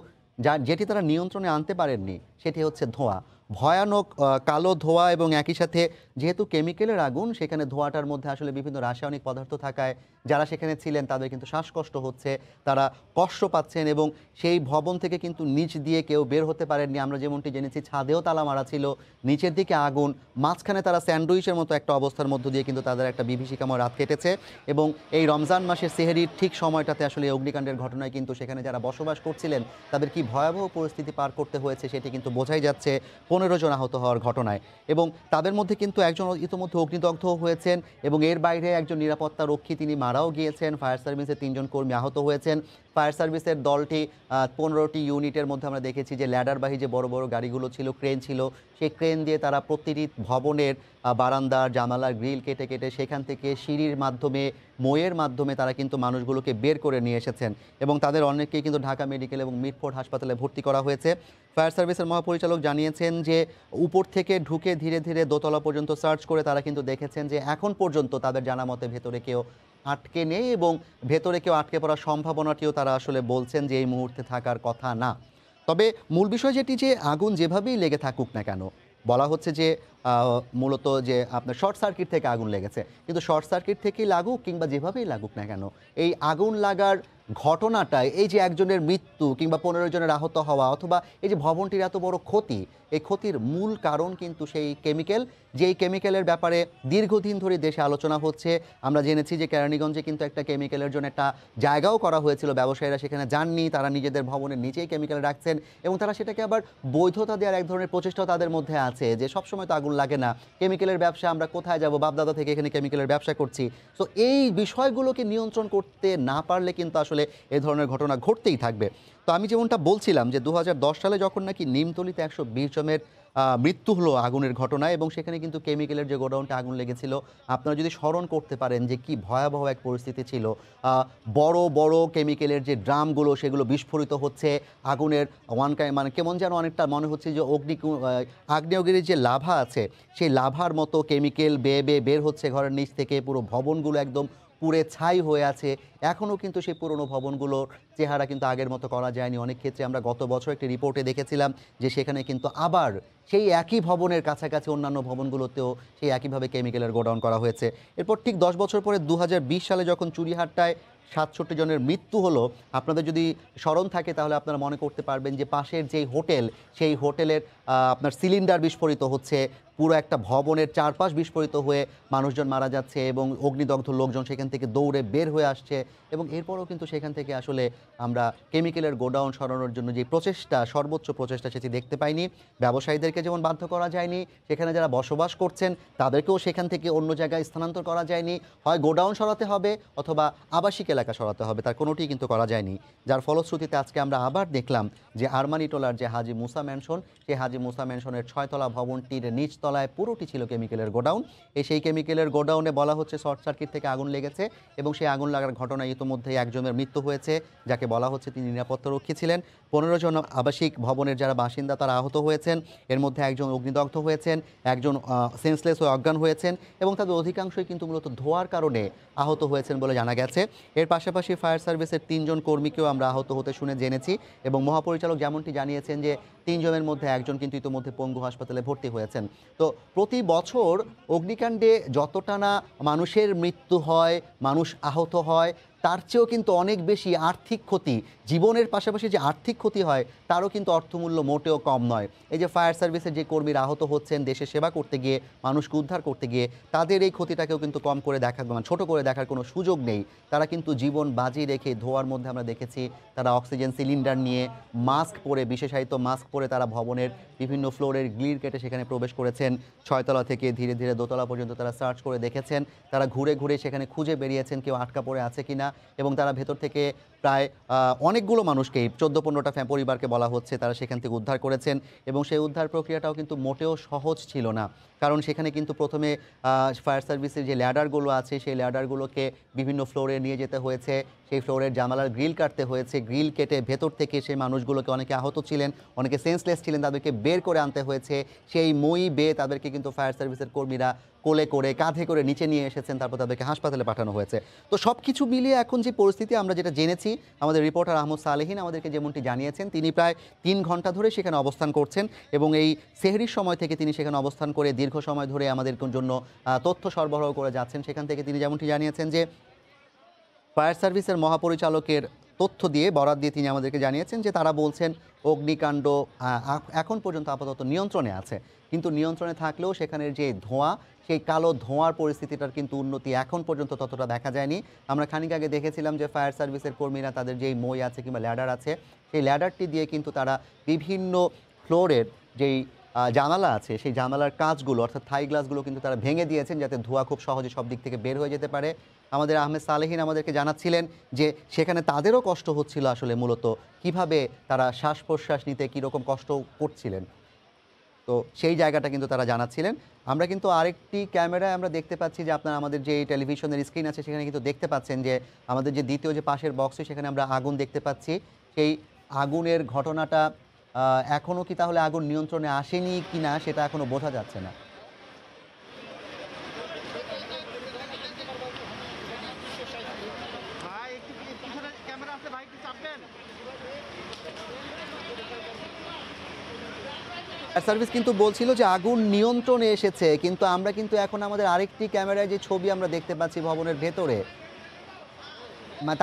যেটি তারা নিয়ন্ত্রণে আনতে পারেননি সেটি হচ্ছে ধোঁয়া, ভয়ানক কালো ধোঁয়া, এবং একই সাথে যেহেতু কেমিক্যালের আগুন সেখানে ধোঁয়াটার মধ্যে আসলে বিভিন্ন রাসায়নিক পদার্থ থাকায় যারা সেখানে ছিলেন তাদের কিন্তু শ্বাসকষ্ট হচ্ছে, তারা কষ্ট পাচ্ছেন, এবং সেই ভবন থেকে কিন্তু নিচ দিয়ে কেউ বের হতে পারেননি। আমরা যেমনটি জেনেছি ছাদেও তালা মারা ছিল, নিচের দিকে আগুন, মাঝখানে তারা স্যান্ডউইচের মতো একটা অবস্থার মধ্য দিয়ে কিন্তু তাদের একটা বিভীষিকাময় রাত কেটেছে। এবং এই রমজান মাসের সেহরির ঠিক সময়টাতে আসলে এই অগ্নিকাণ্ডের ঘটনায় কিন্তু সেখানে যারা বসবাস করছিলেন তাদের কি ভয়াবহ পরিস্থিতি পার করতে হয়েছে সেটি কিন্তু বোঝাই যাচ্ছে 15 জন আহত হওয়ার ঘটনায়। এবং তাদের মধ্যে কিন্তু একজন ইতিমধ্যে অগ্নিদগ্ধ হয়েছেন, এবং এর বাইরে একজন নিরাপত্তা রক্ষী তিনি মারা মারাও গিয়েছেন, ফায়ার সার্ভিসের 3 জন কর্মী আহত হয়েছেন। ফায়ার সার্ভিসের দলটি 15টি ইউনিটের মধ্যে আমরা দেখেছি যে ল্যাডারবাহী যে বড় বড় গাড়িগুলো ছিল, ক্রেন ছিল, সেই ক্রেন দিয়ে তারা প্রতিটি ভবনের বারান্দার জানালার গ্রিল কেটে কেটে সেখান থেকে সিঁড়ির মাধ্যমে, মইয়ের মাধ্যমে তারা কিন্তু মানুষগুলোকে বের করে নিয়ে এসেছেন এবং তাদের অনেককেই কিন্তু ঢাকা মেডিকেল এবং মিটফোর্ড হাসপাতালে ভর্তি করা হয়েছে। ফায়ার সার্ভিসের মহাপরিচালক জানিয়েছেন যে উপর থেকে ঢুকে ধীরে ধীরে দোতলা পর্যন্ত সার্চ করে তারা কিন্তু দেখেছেন যে এখন পর্যন্ত তাদের জানা মতে ভেতরে কেউ আটকে নেই এবং ভেতরে কেউ আটকে পড়ার সম্ভাবনাটিও তারা আসলে বলছেন যে এই মুহূর্তে থাকার কথা না। তবে মূল বিষয় যেটি যে আগুন যেভাবেই লেগে থাকুক না কেন, বলা হচ্ছে যে মূলত যে আপনার শর্ট সার্কিট থেকে আগুন লেগেছে, কিন্তু শর্ট সার্কিট থেকেই লাগুক কিংবা যেভাবেই লাগুক না কেন, এই আগুন লাগার ঘটনাটায় এই যে একজনের মৃত্যু কিংবা 15 জনের আহত হওয়া অথবা এই যে ভবনটির এত বড় ক্ষতি, এই ক্ষতির মূল কারণ কিন্তু সেই কেমিক্যাল, যেই কেমিক্যালের ব্যাপারে দীর্ঘদিন ধরে দেশে আলোচনা হচ্ছে। আমরা জেনেছি যে কেরানীগঞ্জে কিন্তু একটা কেমিক্যালের জন্য একটা জায়গাও করা হয়েছিল, ব্যবসায়ীরা সেখানে যাননি, তারা নিজেদের ভবনের নিচেই কেমিক্যাল রাখছেন এবং তারা সেটাকে আবার বৈধতা দেওয়ার এক ধরনের প্রচেষ্টাও তাদের মধ্যে আছে যে সবসময় তো আগুন লাগে না, কেমিক্যালের ব্যবসা আমরা কোথায় যাব, বাপদাদা থেকে এখানে কেমিক্যালের ব্যবসা করছি। তো এই বিষয়গুলোকে নিয়ন্ত্রণ করতে না পারলে কিন্তু আসলে এই ধরনের ঘটনা ঘটতেই থাকবে। তো আমি যেমনটা বলছিলাম যে 2010 সালে যখন নাকি নিমতলিতে 120 জনের মৃত্যু হলো আগুনের ঘটনায় এবং সেখানে কিন্তু কেমিক্যালের যে গোডাউনটা আগুন লেগেছিল, আপনারা যদি স্মরণ করতে পারেন যে কি ভয়াবহ এক পরিস্থিতি ছিল। বড় বড় কেমিক্যালের যে ড্রামগুলো সেগুলো বিস্ফোরিত হচ্ছে, আগুনের মানে কেমন যেন অনেকটা মনে হচ্ছে যে আগ্নেয়গিরির যে লাভা আছে সেই লাভার মতো কেমিক্যাল বেয়ে বেয়ে বের হচ্ছে ঘরের নিচ থেকে, পুরো ভবনগুলো একদম পুড়ে ছাই হয়ে আছে। এখনও কিন্তু সেই পুরনো ভবনগুলোর চেহারা কিন্তু আগের মতো করা যায়নি। অনেক ক্ষেত্রে আমরা গত বছর একটি রিপোর্টে দেখেছিলাম যে সেখানে কিন্তু আবার সেই একই ভবনের কাছাকাছি অন্যান্য ভবনগুলোতেও সেই একইভাবে কেমিক্যালের গোডাউন করা হয়েছে। এরপর ঠিক 10 বছর পরে 2020 সালে যখন চুরিহাট্টায় 67 জনের মৃত্যু হলো, আপনাদের যদি স্মরণ থাকে তাহলে আপনারা মনে করতে পারবেন যে পাশের যেই হোটেল, সেই হোটেলের আপনার সিলিন্ডার বিস্ফোরিত হচ্ছে, পুরো একটা ভবনের চারপাশ বিস্ফোরিত হয়ে মানুষজন মারা যাচ্ছে এবং অগ্নিদগ্ধ লোকজন সেখান থেকে দৌড়ে বের হয়ে আসছে এবং এরপরও কিন্তু সেখান থেকে আসলে আমরা কেমিক্যালের গোডাউন সরানোর জন্য যে প্রচেষ্টা, সর্বোচ্চ প্রচেষ্টা সেটি দেখতে পাইনি। ব্যবসায়ীদেরকে যেমন বাধ্য করা যায়নি, সেখানে যারা বসবাস করছেন তাদেরকেও সেখান থেকে অন্য জায়গায় স্থানান্তর করা যায়নি। হয় গোডাউন সরাতে হবে অথবা আবাসিক এলাকা সরাতে হবে, তার কোনোটিই কিন্তু করা যায়নি। যার ফলশ্রুতিতে আজকে আমরা আবার দেখলাম যে আরমানিটোলার যে হাজী মুসা ম্যানশন, সেই হাজী মুসা ম্যানশনের 6তলা ভবনটির নিচতলায় পুরোটি ছিল কেমিক্যালের গোডাউন। সেই কেমিক্যালের গোডাউনে বলা হচ্ছে শর্ট সার্কিট থেকে আগুন লেগেছে এবং সেই আগুন লাগার ঘটনায় ইতিমধ্যেই একজনের মৃত্যু হয়েছে, যাকে বলা হচ্ছে তিনি নিরাপত্তারক্ষী ছিলেন। 15 জন আবাসিক ভবনের যারা বাসিন্দা তারা আহত হয়েছেন, এর মধ্যে একজন অগ্নিদগ্ধ হয়েছেন, একজন সেন্সলেস হয়ে অজ্ঞান হয়েছেন এবং তাদের অধিকাংশই কিন্তু মূলত ধোঁয়ার কারণে আহত হয়েছেন বলে জানা গেছে। এর পাশাপাশি ফায়ার সার্ভিসের 3 জন কর্মীকেও আমরা আহত হতে শুনে জেনেছি এবং মহাপরিচালক যেমনটি জানিয়েছেন যে 3 জনের মধ্যে একজন কিন্তু ইতিমধ্যে পঙ্গু হাসপাতালে ভর্তি হয়েছেন। তো প্রতি বছর অগ্নিকাণ্ডে যতটা না মানুষের মৃত্যু হয়, মানুষ আহত হয়, তার চেয়েও কিন্তু অনেক বেশি আর্থিক ক্ষতি, জীবনের পাশাপাশি যে আর্থিক ক্ষতি হয় তারও কিন্তু অর্থমূল্য মোটেও কম নয়। এই যে ফায়ার সার্ভিসের যে কর্মীরা আহত হচ্ছেন দেশের সেবা করতে গিয়ে, মানুষকে উদ্ধার করতে গিয়ে, তাদের এই ক্ষতিটাকেও কিন্তু কম করে দেখার, মানে ছোটো করে দেখার কোনো সুযোগ নেই। তারা কিন্তু জীবন বাজি রেখে, ধোয়ার মধ্যে আমরা দেখেছি তারা অক্সিজেন সিলিন্ডার নিয়ে, মাস্ক পরে, বিশেষায়িত মাস্ক পরে তারা ভবনের বিভিন্ন ফ্লোরের গ্রিল কেটে সেখানে প্রবেশ করেছেন। 6তলা থেকে ধীরে ধীরে দোতলা পর্যন্ত তারা সার্চ করে দেখেছেন, তারা ঘুরে ঘুরে সেখানে খুঁজে বেরিয়েছেন কেউ আটকা পড়ে আছে কিনা এবং তারা ভেতর থেকে প্রায় অনেকগুলো মানুষকেই 14-15টা পরিবারকে বলা হচ্ছে তারা সেখান থেকে উদ্ধার করেছেন এবং সেই উদ্ধার প্রক্রিয়াটাও কিন্তু মোটেও সহজ ছিল না। কারণ সেখানে কিন্তু প্রথমে ফায়ার সার্ভিসের যে ল্যাডারগুলো আছে সেই ল্যাডারগুলোকে বিভিন্ন ফ্লোরে নিয়ে যেতে হয়েছে, সেই ফ্লোরের জানালার গ্রিল কাটতে হয়েছে, গ্রিল কেটে ভেতর থেকে সেই মানুষগুলোকে, অনেকে আহত ছিলেন, অনেকে সেন্সলেস ছিলেন, তাদেরকে বের করে আনতে হয়েছে। সেই মই বেয়ে তাদেরকে কিন্তু ফায়ার সার্ভিসের কর্মীরা কোলে করে, কাঁধে করে নিচে নিয়ে এসেছেন, তারপর তাদেরকে হাসপাতালে পাঠানো হয়েছে। তো সব কিছু মিলিয়ে এখন যে পরিস্থিতি আমরা যেটা জেনেছি, আমাদের রিপোর্টার আহমদ সালেহীন আমাদেরকে যেমনটি জানিয়েছেন, তিনি প্রায় 3 ঘন্টা ধরে সেখানে অবস্থান করছেন এবং এই সেহরির সময় থেকে তিনি সেখানে অবস্থান করে দীর্ঘ সময় ধরে আমাদের জন্য তথ্য সরবরাহ করে যাচ্ছেন। সেখান থেকে তিনি যেমনটি জানিয়েছেন যে ফায়ার সার্ভিসের মহাপরিচালকের তথ্য দিয়ে, বরাত দিয়ে তিনি আমাদেরকে জানিয়েছেন যে তারা বলছেন অগ্নিকাণ্ড এখন পর্যন্ত আপাতত নিয়ন্ত্রণে আছে, কিন্তু নিয়ন্ত্রণে থাকলেও সেখানের যে ধোঁয়া, সেই কালো ধোঁয়ার পরিস্থিতিটার কিন্তু উন্নতি এখন পর্যন্ত ততটা দেখা যায়নি। আমরা খানিক আগে দেখেছিলাম যে ফায়ার সার্ভিসের কর্মীরা তাদের যেই মই আছে কিংবা ল্যাডার আছে, সেই ল্যাডারটি দিয়ে কিন্তু তারা বিভিন্ন ফ্লোরের যেই জানালা আছে সেই জানালার কাঁচগুলো অর্থাৎ থাই গ্লাসগুলো কিন্তু তারা ভেঙে দিয়েছেন যাতে ধোঁয়া খুব সহজে সব দিক থেকে বের হয়ে যেতে পারে। আমাদের আহমেদ সালেহীন আমাদেরকে জানাচ্ছিলেন যে সেখানে তাদেরও কষ্ট হচ্ছিল আসলে মূলত কিভাবে তারা শ্বাস প্রশ্বাস নিতে কীরকম কষ্ট করছিলেন। তো সেই জায়গাটা কিন্তু তারা জানাচ্ছিলেন। আমরা কিন্তু আরেকটি ক্যামেরায় আমরা দেখতে পাচ্ছি যে আপনারা আমাদের যে টেলিভিশনের স্ক্রিন আছে সেখানে কিন্তু দেখতে পাচ্ছেন যে আমাদের যে দ্বিতীয় যে পাশের বক্সে সেখানে আমরা আগুন দেখতে পাচ্ছি। সেই আগুনের ঘটনাটা এখনও কি তাহলে আগুন নিয়ন্ত্রণে আসেনি কি না সেটা এখনও বোঝা যাচ্ছে না। ফায়ার সার্ভিস কিন্তু বলছিল যে আগুন নিয়ন্ত্রণে এসেছে, কিন্তু আমরা কিন্তু এখন আমাদের আরেকটি ক্যামেরায় যে ছবি আমরা দেখতে পাচ্ছি ভবনের ভেতরে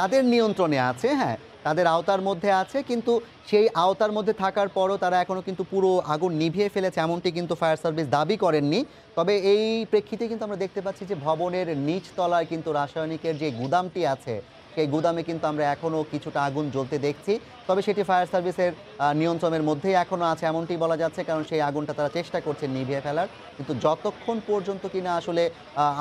তাদের নিয়ন্ত্রণে আছে, হ্যাঁ তাদের আওতার মধ্যে আছে, কিন্তু সেই আওতার মধ্যে থাকার পরও তারা এখনও কিন্তু পুরো আগুন নিভিয়ে ফেলেছে এমনটি কিন্তু ফায়ার সার্ভিস দাবি করেননি। তবে এই প্রেক্ষিতে কিন্তু আমরা দেখতে পাচ্ছি যে ভবনের নিচ তলায় কিন্তু রাসায়নিকের যে গুদামটি আছে সেই গুদামে কিন্তু আমরা এখনও কিছুটা আগুন জ্বলতে দেখছি। তবে সেটি ফায়ার সার্ভিসের নিয়ন্ত্রণের মধ্যেই এখনও আছে এমনটি বলা যাচ্ছে, কারণ সেই আগুনটা তারা চেষ্টা করছে নিভিয়ে ফেলার, কিন্তু যতক্ষণ পর্যন্ত কিনা আসলে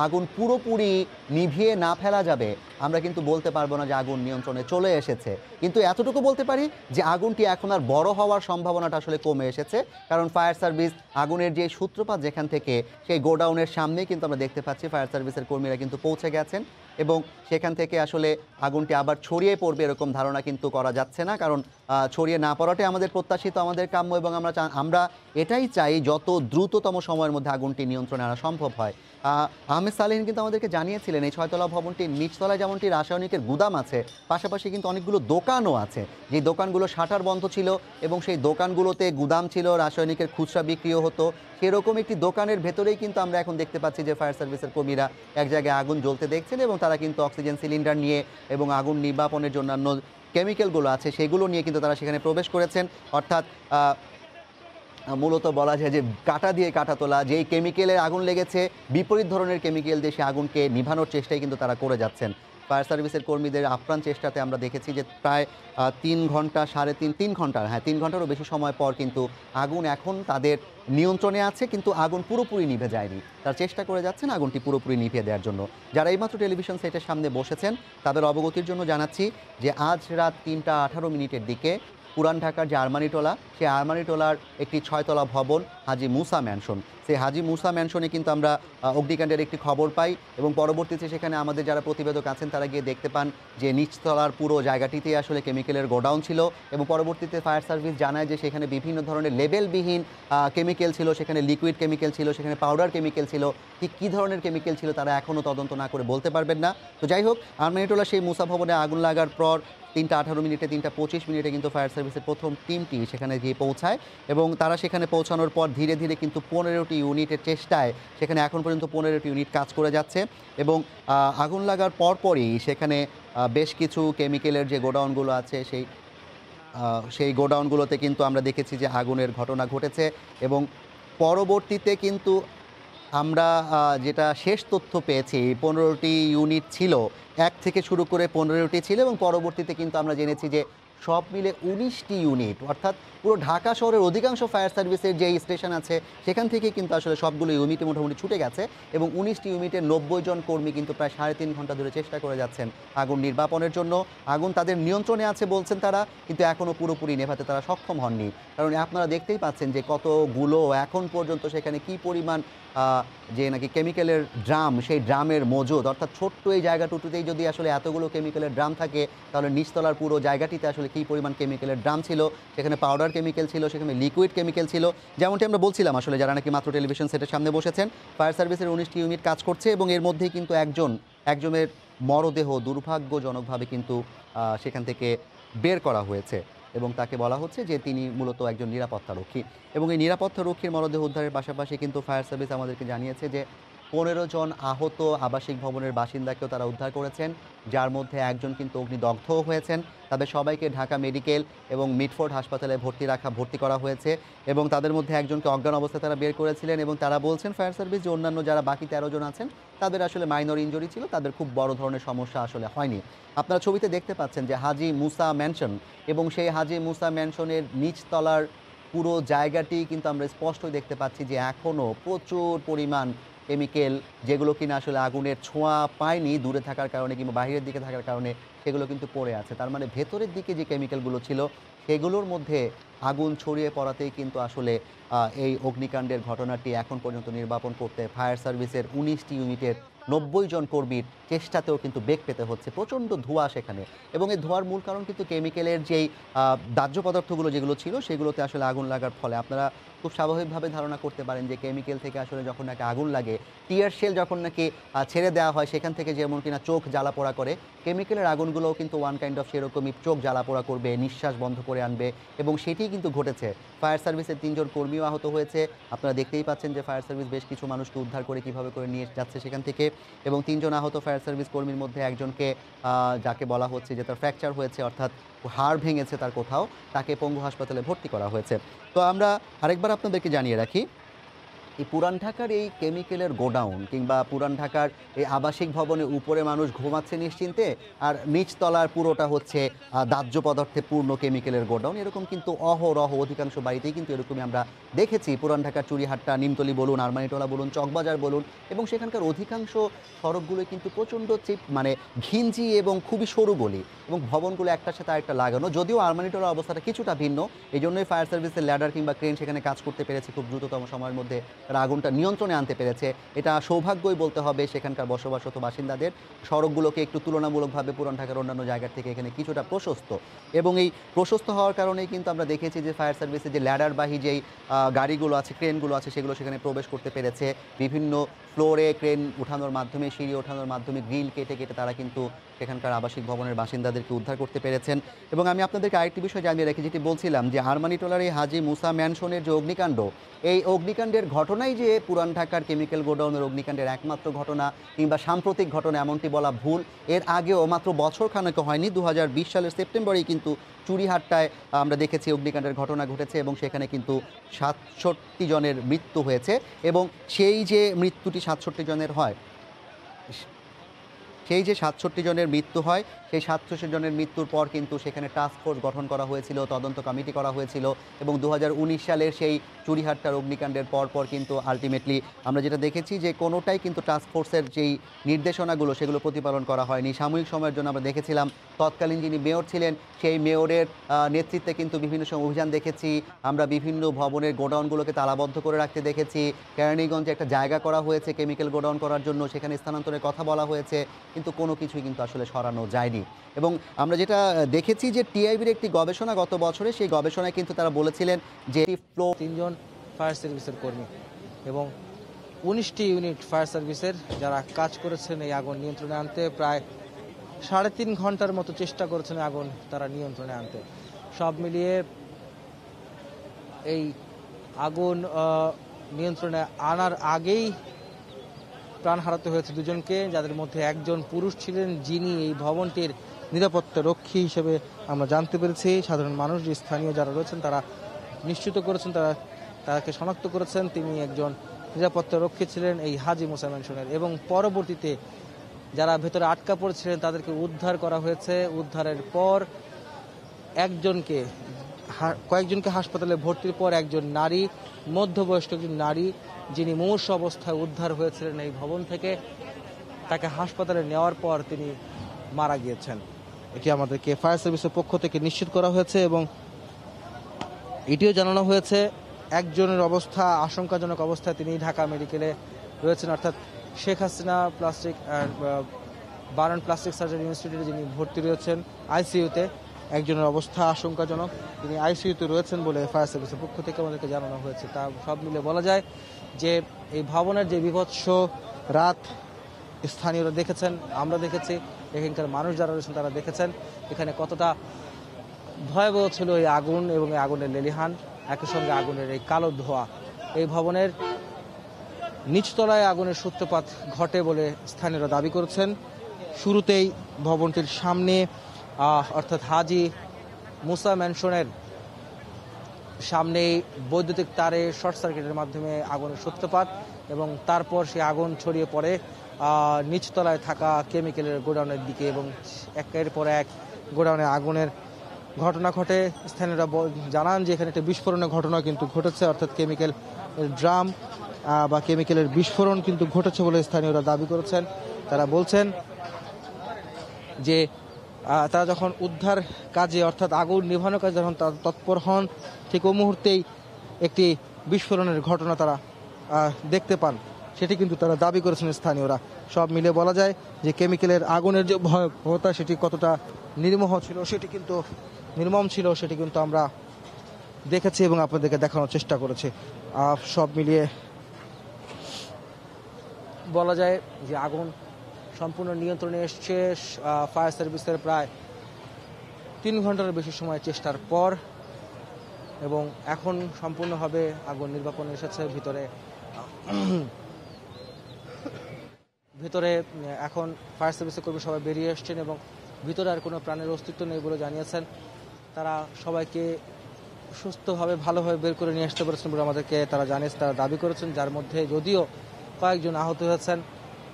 আগুন পুরোপুরি নিভিয়ে না ফেলা যাবে আমরা কিন্তু বলতে পারবো না যে আগুন নিয়ন্ত্রণে চলে এসেছে। কিন্তু এতটুকু বলতে পারি যে আগুনটি এখন আর বড় হওয়ার সম্ভাবনাটা আসলে কমে এসেছে, কারণ ফায়ার সার্ভিস আগুনের যে সূত্রপাত যেখান থেকে সেই গোডাউনের সামনেই কিন্তু আমরা দেখতে পাচ্ছি ফায়ার সার্ভিসের কর্মীরা কিন্তু পৌঁছে গেছেন এবং সেখান থেকে আসলে আগুনটি আবার ছড়িয়ে পড়বে এরকম ধারণা কিন্তু করা যাচ্ছে না, কারণ ছড়িয়ে না পড়াটাই আমাদের প্রত্যাশিত, আমাদের কাম্য, এবং আমরা এটাই চাই যত দ্রুততম সময়ের মধ্যে আগুনটি নিয়ন্ত্রণে আনা সম্ভব হয়। আহমেদ সালেহীন কিন্তু আমাদেরকে জানিয়েছিলেন এই 6তলা ভবনটির নিচতলায় যেমনটি রাসায়নিকের গুদাম আছে, পাশাপাশি কিন্তু অনেকগুলো দোকানও আছে, যে দোকানগুলো শাটার বন্ধ ছিল এবং সেই দোকানগুলোতে গুদাম ছিল, রাসায়নিকের খুচরা বিক্রিও হতো। সেরকম একটি দোকানের ভেতরেই কিন্তু আমরা এখন দেখতে পাচ্ছি যে ফায়ার সার্ভিসের কর্মীরা এক জায়গায় আগুন জ্বলতে দেখছেন এবং তারা কিন্তু অক্সিজেন সিলিন্ডার নিয়ে এবং আগুন নির্বাপনের জন্য অন্য কেমিক্যালগুলো আছে সেগুলো নিয়ে কিন্তু তারা সেখানে প্রবেশ করেছেন। অর্থাৎ মূলত বলা যায় যে কাটা দিয়ে কাটা তোলা, যেই কেমিক্যালের আগুন লেগেছে বিপরীত ধরনের কেমিক্যাল দিয়ে সেই আগুনকে নিভানোর চেষ্টাই কিন্তু তারা করে যাচ্ছেন। ফায়ার সার্ভিসের কর্মীদের আপ্রাণ চেষ্টাতে আমরা দেখেছি যে প্রায় 3 ঘন্টা 3.5 ঘন্টার 3 ঘন্টারও বেশি সময় পর কিন্তু আগুন এখন তাদের নিয়ন্ত্রণে আছে, কিন্তু আগুন পুরোপুরি নিভে যায়নি। তারা চেষ্টা করে যাচ্ছেন আগুনটি পুরোপুরি নিভিয়ে দেওয়ার জন্য। যারা এইমাত্র টেলিভিশন সেটের সামনে বসেছেন তাদের অবগতির জন্য জানাচ্ছি যে আজ রাত 3টা 18 মিনিটের দিকে পুরান ঢাকার যে আরমানিটোলা, সেই আরমানিটোলার একটি 6তলা ভবন হাজী মুসা ম্যানশন, সেই হাজী মুসা ম্যানশনে কিন্তু আমরা অগ্নিকাণ্ডের একটি খবর পাই এবং পরবর্তীতে সেখানে আমাদের যারা প্রতিবেদক আছেন তারা গিয়ে দেখতে পান যে নিচতলার পুরো জায়গাটিতে আসলে কেমিক্যালের গোডাউন ছিল এবং পরবর্তীতে ফায়ার সার্ভিস জানায় যে সেখানে বিভিন্ন ধরনের লেবেলবিহীন কেমিক্যাল ছিল, সেখানে লিকুইড কেমিক্যাল ছিল, সেখানে পাউডার কেমিক্যাল ছিল, ঠিক কী ধরনের কেমিক্যাল ছিল তারা এখনও তদন্ত না করে বলতে পারবেন না। তো যাই হোক, আরমানিটোলা সেই মুসা ভবনে আগুন লাগার পর 3টা 18 মিনিটে 3টা 25 মিনিটে কিন্তু ফায়ার সার্ভিসের প্রথম টিমটি সেখানে গিয়ে পৌঁছায় এবং তারা সেখানে পৌঁছানোর পর ধীরে ধীরে কিন্তু 15টি ইউনিটের চেষ্টায় সেখানে এখন পর্যন্ত 15টি ইউনিট কাজ করে যাচ্ছে এবং আগুন লাগার পরপরই সেখানে বেশ কিছু কেমিক্যালের যে গোডাউনগুলো আছে সেই গোডাউনগুলোতে কিন্তু আমরা দেখেছি যে আগুনের ঘটনা ঘটেছে এবং পরবর্তীতে কিন্তু আমরা যেটা শেষ তথ্য পেয়েছি 15টি ইউনিট ছিল, 1 থেকে শুরু করে 15টি ছিল এবং পরবর্তীতে কিন্তু আমরা জেনেছি যে সব মিলে 19টি ইউনিট, অর্থাৎ পুরো ঢাকা শহরের অধিকাংশ ফায়ার সার্ভিসের যে স্টেশন আছে সেখান থেকে কিন্তু আসলে সবগুলো ইউনিটে মোটামুটি ছুটে গেছে এবং 19টি ইউনিটের 90 জন কর্মী কিন্তু প্রায় 3.5 ঘন্টা ধরে চেষ্টা করে যাচ্ছেন আগুন নির্বাপনের জন্য। আগুন তাদের নিয়ন্ত্রণে আছে বলছেন তারা, কিন্তু এখনও পুরোপুরি নেভাতে তারা সক্ষম হননি, কারণ আপনারা দেখতেই পাচ্ছেন যে কতগুলো এখন পর্যন্ত সেখানে কি পরিমাণ যে নাকি কেমিক্যালের ড্রাম, সেই ড্রামের মজুদ, অর্থাৎ ছোট্ট এই জায়গাটুকুতেই যদি আসলে এতগুলো কেমিক্যালের ড্রাম থাকে তাহলে নিচতলার পুরো জায়গাটিতে আসলে কী পরিমাণ কেমিক্যালের ড্রাম ছিল, সেখানে পাউডার কেমিক্যাল ছিল, সেখানে লিকুইড কেমিক্যাল ছিল। যেমনটি আমরা বলছিলাম আসলে যারা নাকি মাত্র টেলিভিশন সেটের সামনে বসেছেন, ফায়ার সার্ভিসের 19টি ইউনিট কাজ করছে এবং এর মধ্যেই কিন্তু একজনের মরদেহ দুর্ভাগ্যজনকভাবে কিন্তু সেখান থেকে বের করা হয়েছে এবং তাকে বলা হচ্ছে যে তিনি মূলত একজন নিরাপত্তারক্ষী এবং এই নিরাপত্তারক্ষীর মরদেহ উদ্ধারের পাশাপাশি কিন্তু ফায়ার সার্ভিস আমাদেরকে জানিয়েছে যে 15 জন আহত আবাসিক ভবনের বাসিন্দাকেও তারা উদ্ধার করেছেন, যার মধ্যে একজন কিন্তু অগ্নিদগ্ধও হয়েছেন। তাদের সবাইকে ঢাকা মেডিকেল এবং মিটফোর্ড হাসপাতালে ভর্তি করা হয়েছে এবং তাদের মধ্যে একজনকে অজ্ঞান অবস্থায় তারা বের করেছিলেন এবং তারা বলছেন ফায়ার সার্ভিস যে অন্যান্য যারা বাকি 13 জন আছেন তাদের আসলে মাইনর ইনজুরি ছিল, তাদের খুব বড় ধরনের সমস্যা আসলে হয়নি। আপনারা ছবিতে দেখতে পাচ্ছেন যে হাজী মুসা ম্যানশন এবং সেই হাজী মুসা ম্যানশনের নিচতলার পুরো জায়গাটি কিন্তু আমরা স্পষ্টই দেখতে পাচ্ছি যে এখনও প্রচুর পরিমাণ কেমিক্যাল, যেগুলো কিনা আসলে আগুনের ছোঁয়া পায়নি দূরে থাকার কারণে কিংবা বাইরের দিকে থাকার কারণে সেগুলো কিন্তু পড়ে আছে। তার মানে ভেতরের দিকে যে কেমিক্যালগুলো ছিল সেগুলোর মধ্যে আগুন ছড়িয়ে পড়াতেই কিন্তু আসলে এই অগ্নিকাণ্ডের ঘটনাটি এখন পর্যন্ত নির্বাপন করতে ফায়ার সার্ভিসের 19টি ইউনিটের 90 জন কর্মীর চেষ্টাতেও কিন্তু বেগ পেতে হচ্ছে। প্রচণ্ড ধোঁয়া সেখানে, এবং এই ধোঁয়ার মূল কারণ কিন্তু কেমিক্যালের যেই দাহ্য পদার্থগুলো যেগুলো ছিল সেগুলোতে আসলে আগুন লাগার ফলে আপনারা খুব স্বাভাবিকভাবে ধারণা করতে পারেন যে কেমিক্যাল থেকে আসলে যখন নাকি আগুন লাগে, টিয়ার শেল যখন নাকি ছেড়ে দেওয়া হয় সেখান থেকে যেমন কিনা চোখ জ্বালা পোড়া করে, কেমিক্যালের আগুনগুলোও কিন্তু ওয়ান কাইন্ড অফ সেরকমই চোখ জ্বালা পোড়া করবে, নিঃশ্বাস বন্ধ করে আনবে, এবং সেটিই কিন্তু ঘটেছে। ফায়ার সার্ভিসের 3 জন কর্মীও আহত হয়েছে। আপনারা দেখতেই পাচ্ছেন যে ফায়ার সার্ভিস বেশ কিছু মানুষকে উদ্ধার করে কিভাবে করে নিয়ে যাচ্ছে সেখান থেকে, এবং 3 জন আহত ফায়ার সার্ভিস কর্মীর মধ্যে একজনকে যাকে বলা হচ্ছে যে তার ফ্র্যাকচার হয়েছে, অর্থাৎ হাড় ভেঙেছে তার কোথাও, তাকে পঙ্গু হাসপাতালে ভর্তি করা হয়েছে। তো আমরা আরেকবার আপনাদেরকে জানিয়ে রাখি, এই পুরান ঢাকার এই কেমিক্যালের গোডাউন কিংবা পুরান ঢাকার এই আবাসিক ভবনে উপরে মানুষ ঘুমাচ্ছে নিশ্চিন্তে, আর নিচতলার পুরোটা হচ্ছে দাহ্য পদার্থে পূর্ণ কেমিক্যালের গোডাউন। এরকম কিন্তু অহরহ অধিকাংশ বাড়িতেই কিন্তু এরকমই আমরা দেখেছি। পুরান ঢাকার চুরিহাট্টা, নিমতলি বলুন, আরমানিটোলা বলুন, চকবাজার বলুন, এবং সেখানকার অধিকাংশ সড়কগুলোই কিন্তু প্রচণ্ড মানে ঘিঞ্জি এবং খুবই সরু গলি, এবং ভবনগুলো একটার সাথে আরেকটা লাগানো। যদিও আরমানিটোলার অবস্থাটা কিছুটা ভিন্ন, এই জন্যই ফায়ার সার্ভিসের ল্যাডার কিংবা ক্রেন সেখানে কাজ করতে পেরেছে খুব দ্রুততম সময়ের মধ্যে, তারা আগুনটা নিয়ন্ত্রণে আনতে পেরেছে। এটা সৌভাগ্যই বলতে হবে সেখানকার বসবাসরত বাসিন্দাদের। সড়কগুলোকে একটু তুলনামূলকভাবে পুরান ঢাকার অন্যান্য জায়গার থেকে এখানে কিছুটা প্রশস্ত, এবং এই প্রশস্ত হওয়ার কারণেই কিন্তু আমরা দেখেছি যে ফায়ার সার্ভিসের যে ল্যাডারবাহী যেই গাড়িগুলো আছে, ক্রেনগুলো আছে, সেগুলো সেখানে প্রবেশ করতে পেরেছে। বিভিন্ন ফ্লোরে ক্রেন ওঠানোর মাধ্যমে, সিঁড়ি ওঠানোর মাধ্যমে গ্রিল কেটে কেটে তারা কিন্তু সেখানকার আবাসিক ভবনের বাসিন্দাদেরকে উদ্ধার করতে পেরেছেন। এবং আমি আপনাদেরকে আরেকটি বিষয় জানিয়ে রাখি, যেটি বলছিলাম যে আরমানিটোলার এই হাজী মুসা ম্যানশনের যে অগ্নিকাণ্ড, এই অগ্নিকাণ্ডের ঘটনাই যে পুরান ঢাকার কেমিক্যাল গোডাউনের অগ্নিকাণ্ডের একমাত্র ঘটনা কিংবা সাম্প্রতিক ঘটনা এমনটি বলা ভুল। এর আগেও মাত্র বছর খানেক হয়নি, 2020 সালের সেপ্টেম্বরেই কিন্তু চুরিহাট্টায় আমরা দেখেছি অগ্নিকাণ্ডের ঘটনা ঘটেছে, এবং সেখানে কিন্তু 67 জনের মৃত্যু হয়েছে। এবং সেই যে মৃত্যুটি 67 জনের হয়, সেই যে 67 জনের মৃত্যু হয়, সেই 67 জনের মৃত্যুর পর কিন্তু সেখানে টাস্ক ফোর্স গঠন করা হয়েছিল, তদন্ত কমিটি করা হয়েছিল, এবং 2019 সালের সেই চুরিহাট্টার অগ্নিকাণ্ডের পর কিন্তু আলটিমেটলি আমরা যেটা দেখেছি যে কোনোটাই কিন্তু টাস্ক ফোর্সের যেই নির্দেশনাগুলো সেগুলো প্রতিপালন করা হয়নি। সাময়িক সময়ের জন্য আমরা দেখেছিলাম তৎকালীন যিনি মেয়র ছিলেন সেই মেয়রের নেতৃত্বে কিন্তু বিভিন্ন সময় অভিযান দেখেছি আমরা, বিভিন্ন ভবনের গোডাউনগুলোকে তালাবদ্ধ করে রাখতে দেখেছি। কেরানীগঞ্জে একটা জায়গা করা হয়েছে কেমিক্যাল গোডাউন করার জন্য, সেখানে স্থানান্তরের কথা বলা হয়েছে, কিন্তু কোনো কিছুই কিন্তু আসলে সরানো যায়নি। এবং আমরা যেটা দেখেছি যে টিআইবির একটি গবেষণা গত বছরে, সেই গবেষণায় কিন্তু তারা বলেছিলেন যে 3 জন ফায়ার সার্ভিসের কর্মী এবং 19টি ইউনিট ফায়ার সার্ভিসের যারা কাজ করেছেন এই আগুন নিয়ন্ত্রণে আনতে, প্রায় 3.5 ঘন্টার মতো চেষ্টা করেছেন আগুন তারা নিয়ন্ত্রণে আনতে। সব মিলিয়ে এই আগুন নিয়ন্ত্রণে আনার আগেই প্রাণ হারাতে হয়েছে 2 জনকে, যাদের মধ্যে একজন পুরুষ ছিলেন, যিনি এই ভবনটির নিরাপত্তা রক্ষী হিসেবে আমরা জানতে পেরেছি। সাধারণ মানুষ, যে স্থানীয় যারা রয়েছেন তারা নিশ্চিত করেছেন, তাকে শনাক্ত করেছেন তিনি একজন নিরাপত্তা রক্ষী ছিলেন এই হাজী মুসা ম্যানশনের। এবং পরবর্তীতে যারা ভেতরে আটকা পড়েছিলেন তাদেরকে উদ্ধার করা হয়েছে। উদ্ধারের পর কয়েকজনকে হাসপাতালে ভর্তির পর একজন নারী, মধ্যবয়স্ক একজন নারী, যিনি মুমূর্ষু অবস্থায় উদ্ধার হয়েছিলেন এই ভবন থেকে, তাকে হাসপাতালে নেওয়ার পর তিনি মারা গিয়েছেন। এটি আমাদেরকে ফায়ার সার্ভিসের পক্ষ থেকে নিশ্চিত করা হয়েছে, এবং এটিও জানানো হয়েছে একজনের অবস্থা আশঙ্কাজনক অবস্থায়, তিনি ঢাকা মেডিকেলে রয়েছেন, অর্থাৎ Sheikh Hasina burn plastic surgery ইনস্টিটিউটে যিনি ভর্তি রয়েছেন আইসিইউতে, একজনের অবস্থা আশঙ্কাজনক, তিনি আইসিইউতে রয়েছেন বলে ফায়ার সার্ভিসের পক্ষ থেকে আমাদেরকে জানানো হয়েছে। তা সব মিলে বলা যায় যে এই ভবনের যে বিভৎস রাত স্থানীয়রা দেখেছেন, আমরা দেখেছি, এখানকার মানুষ যারা রয়েছেন তারা দেখেছেন এখানে কতটা ভয়াবহ ছিল এই আগুন এবং এই আগুনের লেলিহান, একই সঙ্গে আগুনের এই কালো ধোঁয়া। এই ভবনের নিচতলায় আগুনের সূত্রপাত ঘটে বলে স্থানীয়রা দাবি করেছেন। শুরুতেই ভবনটির সামনে অর্থাৎ হাজী মুসা ম্যানশনের সামনে বৈদ্যুতিক তারে শর্ট সার্কিটের মাধ্যমে আগুনের সূত্রপাত, এবং তারপর সেই আগুন ছড়িয়ে পড়ে নিচতলায় থাকা কেমিক্যালের গোডাউনের দিকে, এবং একের পর এক গোডাউনে আগুনের ঘটনা ঘটে। স্থানীয়রা জানান যে এখানে একটা বিস্ফোরণের ঘটনা কিন্তু ঘটেছে, অর্থাৎ কেমিক্যাল ড্রাম বা কেমিক্যালের বিস্ফোরণ কিন্তু ঘটেছে বলে স্থানীয়রা দাবি করেছেন। তারা বলছেন যে তারা যখন উদ্ধার কাজে অর্থাৎ আগুন নিভানোর কাজে যখন তৎপর হন, ঠিক ওই মুহূর্তেই একটি বিস্ফোরণের ঘটনা তারা দেখতে পান, সেটি কিন্তু তারা দাবি করেছেন স্থানীয়রা। সব মিলে বলা যায় যে কেমিক্যালের আগুনের যে ভয়াবহতা সেটি কতটা নির্মম ছিল সেটি কিন্তু আমরা দেখেছি এবং আপনাদেরকে দেখানোর চেষ্টা করেছি। সব মিলিয়ে বলা যায় যে আগুন সম্পূর্ণ নিয়ন্ত্রণে এসছে ফায়ার সার্ভিসের প্রায় 3 ঘন্টার বেশি সময় চেষ্টার পর, এবং এখন সম্পূর্ণভাবে আগুন নির্বাপনে এসেছে। ভিতরে এখন ফায়ার সার্ভিসের কর্মী সবাই বেরিয়ে এসছেন এবং ভিতরে আর কোনো প্রাণের অস্তিত্ব নেই বলে জানিয়েছেন। তারা সবাইকে সুস্থভাবে ভালোভাবে বের করে নিয়ে আসতে পেরেছেন বলে আমাদেরকে তারা জানিয়েছে, তারা দাবি করেছেন, যার মধ্যে যদিও কয়েকজন আহত হয়েছেন।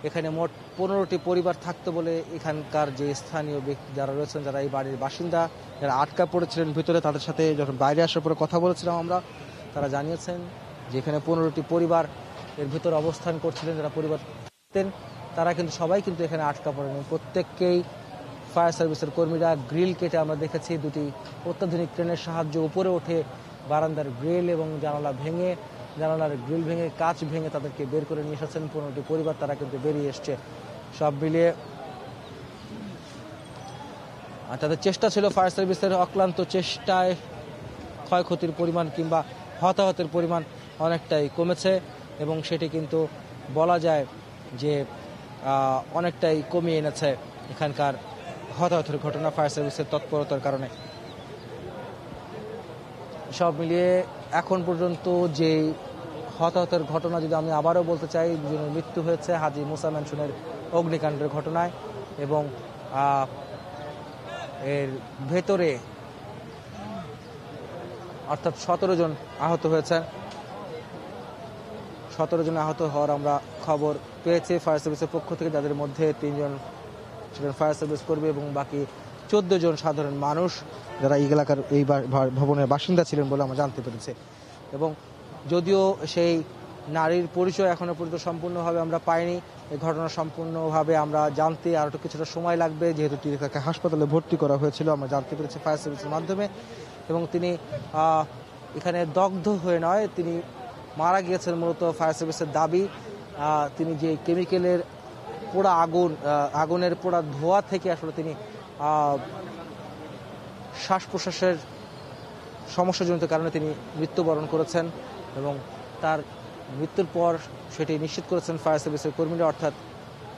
এখানে মোট 15টি পরিবার থাকতো বলে এখানকার যে স্থানীয় ব্যক্তি যারা রয়েছেন, যারা এই বাড়ির বাসিন্দা, যারা আটকা পড়েছিলেন ভিতরে, তাদের সাথে যখন বাইরে আসার পরে কথা বলেছিলাম আমরা, তারা জানিয়েছেন যে এখানে 15টি পরিবার এর ভিতরে অবস্থান করছিলেন। যারা পরিবার থাকতেন তারা কিন্তু সবাই কিন্তু এখানে আটকা পড়েন। প্রত্যেককেই ফায়ার সার্ভিসের কর্মীরা গ্রিল কেটে, আমরা দেখেছি 2টি অত্যাধুনিক ক্রেনের সাহায্যে উপরে ওঠে বারান্দার গ্রিল এবং জানালার গ্রিল ভেঙে কাঁচ ভেঙে তাদেরকে বের করে নিয়ে এসেছেন 15টি পরিবার। তারা কিন্তু বেরিয়ে এসছে। সব মিলিয়ে তাদের চেষ্টা ছিল, ফায়ার সার্ভিসের অক্লান্ত চেষ্টায় ক্ষয়ক্ষতির পরিমাণ কিংবা হতাহতের পরিমাণ অনেকটাই কমেছে এবং সেটি কিন্তু বলা যায় যে অনেকটাই কমিয়ে এনেছে এখানকার হতাহতের ঘটনা ফায়ার সার্ভিসের তৎপরতার কারণে। সব মিলিয়ে এখন পর্যন্ত যে হতাহতের ঘটনা, যদি আমি আবারও বলতে চাই, দুজনের মৃত্যু হয়েছে হাজী মুসা ম্যানশনের অগ্নিকাণ্ডের ঘটনায় এবং এর ভেতরে অর্থাৎ 17 জন আহত হয়েছে। 17 জন আহত হওয়ার আমরা খবর পেয়েছি ফায়ার সার্ভিসের পক্ষ থেকে, যাদের মধ্যে 3 জন ছিলেন ফায়ার সার্ভিস কর্মী এবং বাকি 14 জন সাধারণ মানুষ যারা এই এলাকার এই ভবনের বাসিন্দা ছিলেন বলে আমরা জানতে পেরেছি। এবং যদিও সেই নারীর পরিচয় এখনো পর্যন্ত সম্পূর্ণভাবে আমরা পাইনি, এই ঘটনা সম্পূর্ণভাবে আমরা জানতে আরও কিছুটা সময় লাগবে, যেহেতু তাকে হাসপাতালে ভর্তি করা হয়েছিল আমরা জানতে পেরেছি ফায়ার সার্ভিসের মাধ্যমে। এবং তিনি এখানে দগ্ধ হয়ে নয়, তিনি মারা গিয়েছেন মূলত ফায়ার সার্ভিসের দাবি। তিনি যে কেমিক্যালের পোড়া আগুনের পোড়া ধোঁয়া থেকে আসলে তিনি শ্বাস প্রশ্বাসের সমস্যাজনিত কারণে তিনি মৃত্যুবরণ করেছেন এবং তার মৃত্যুর পর সেটি নিশ্চিত করেছেন ফায়ার সার্ভিসের কর্মীরা, অর্থাৎ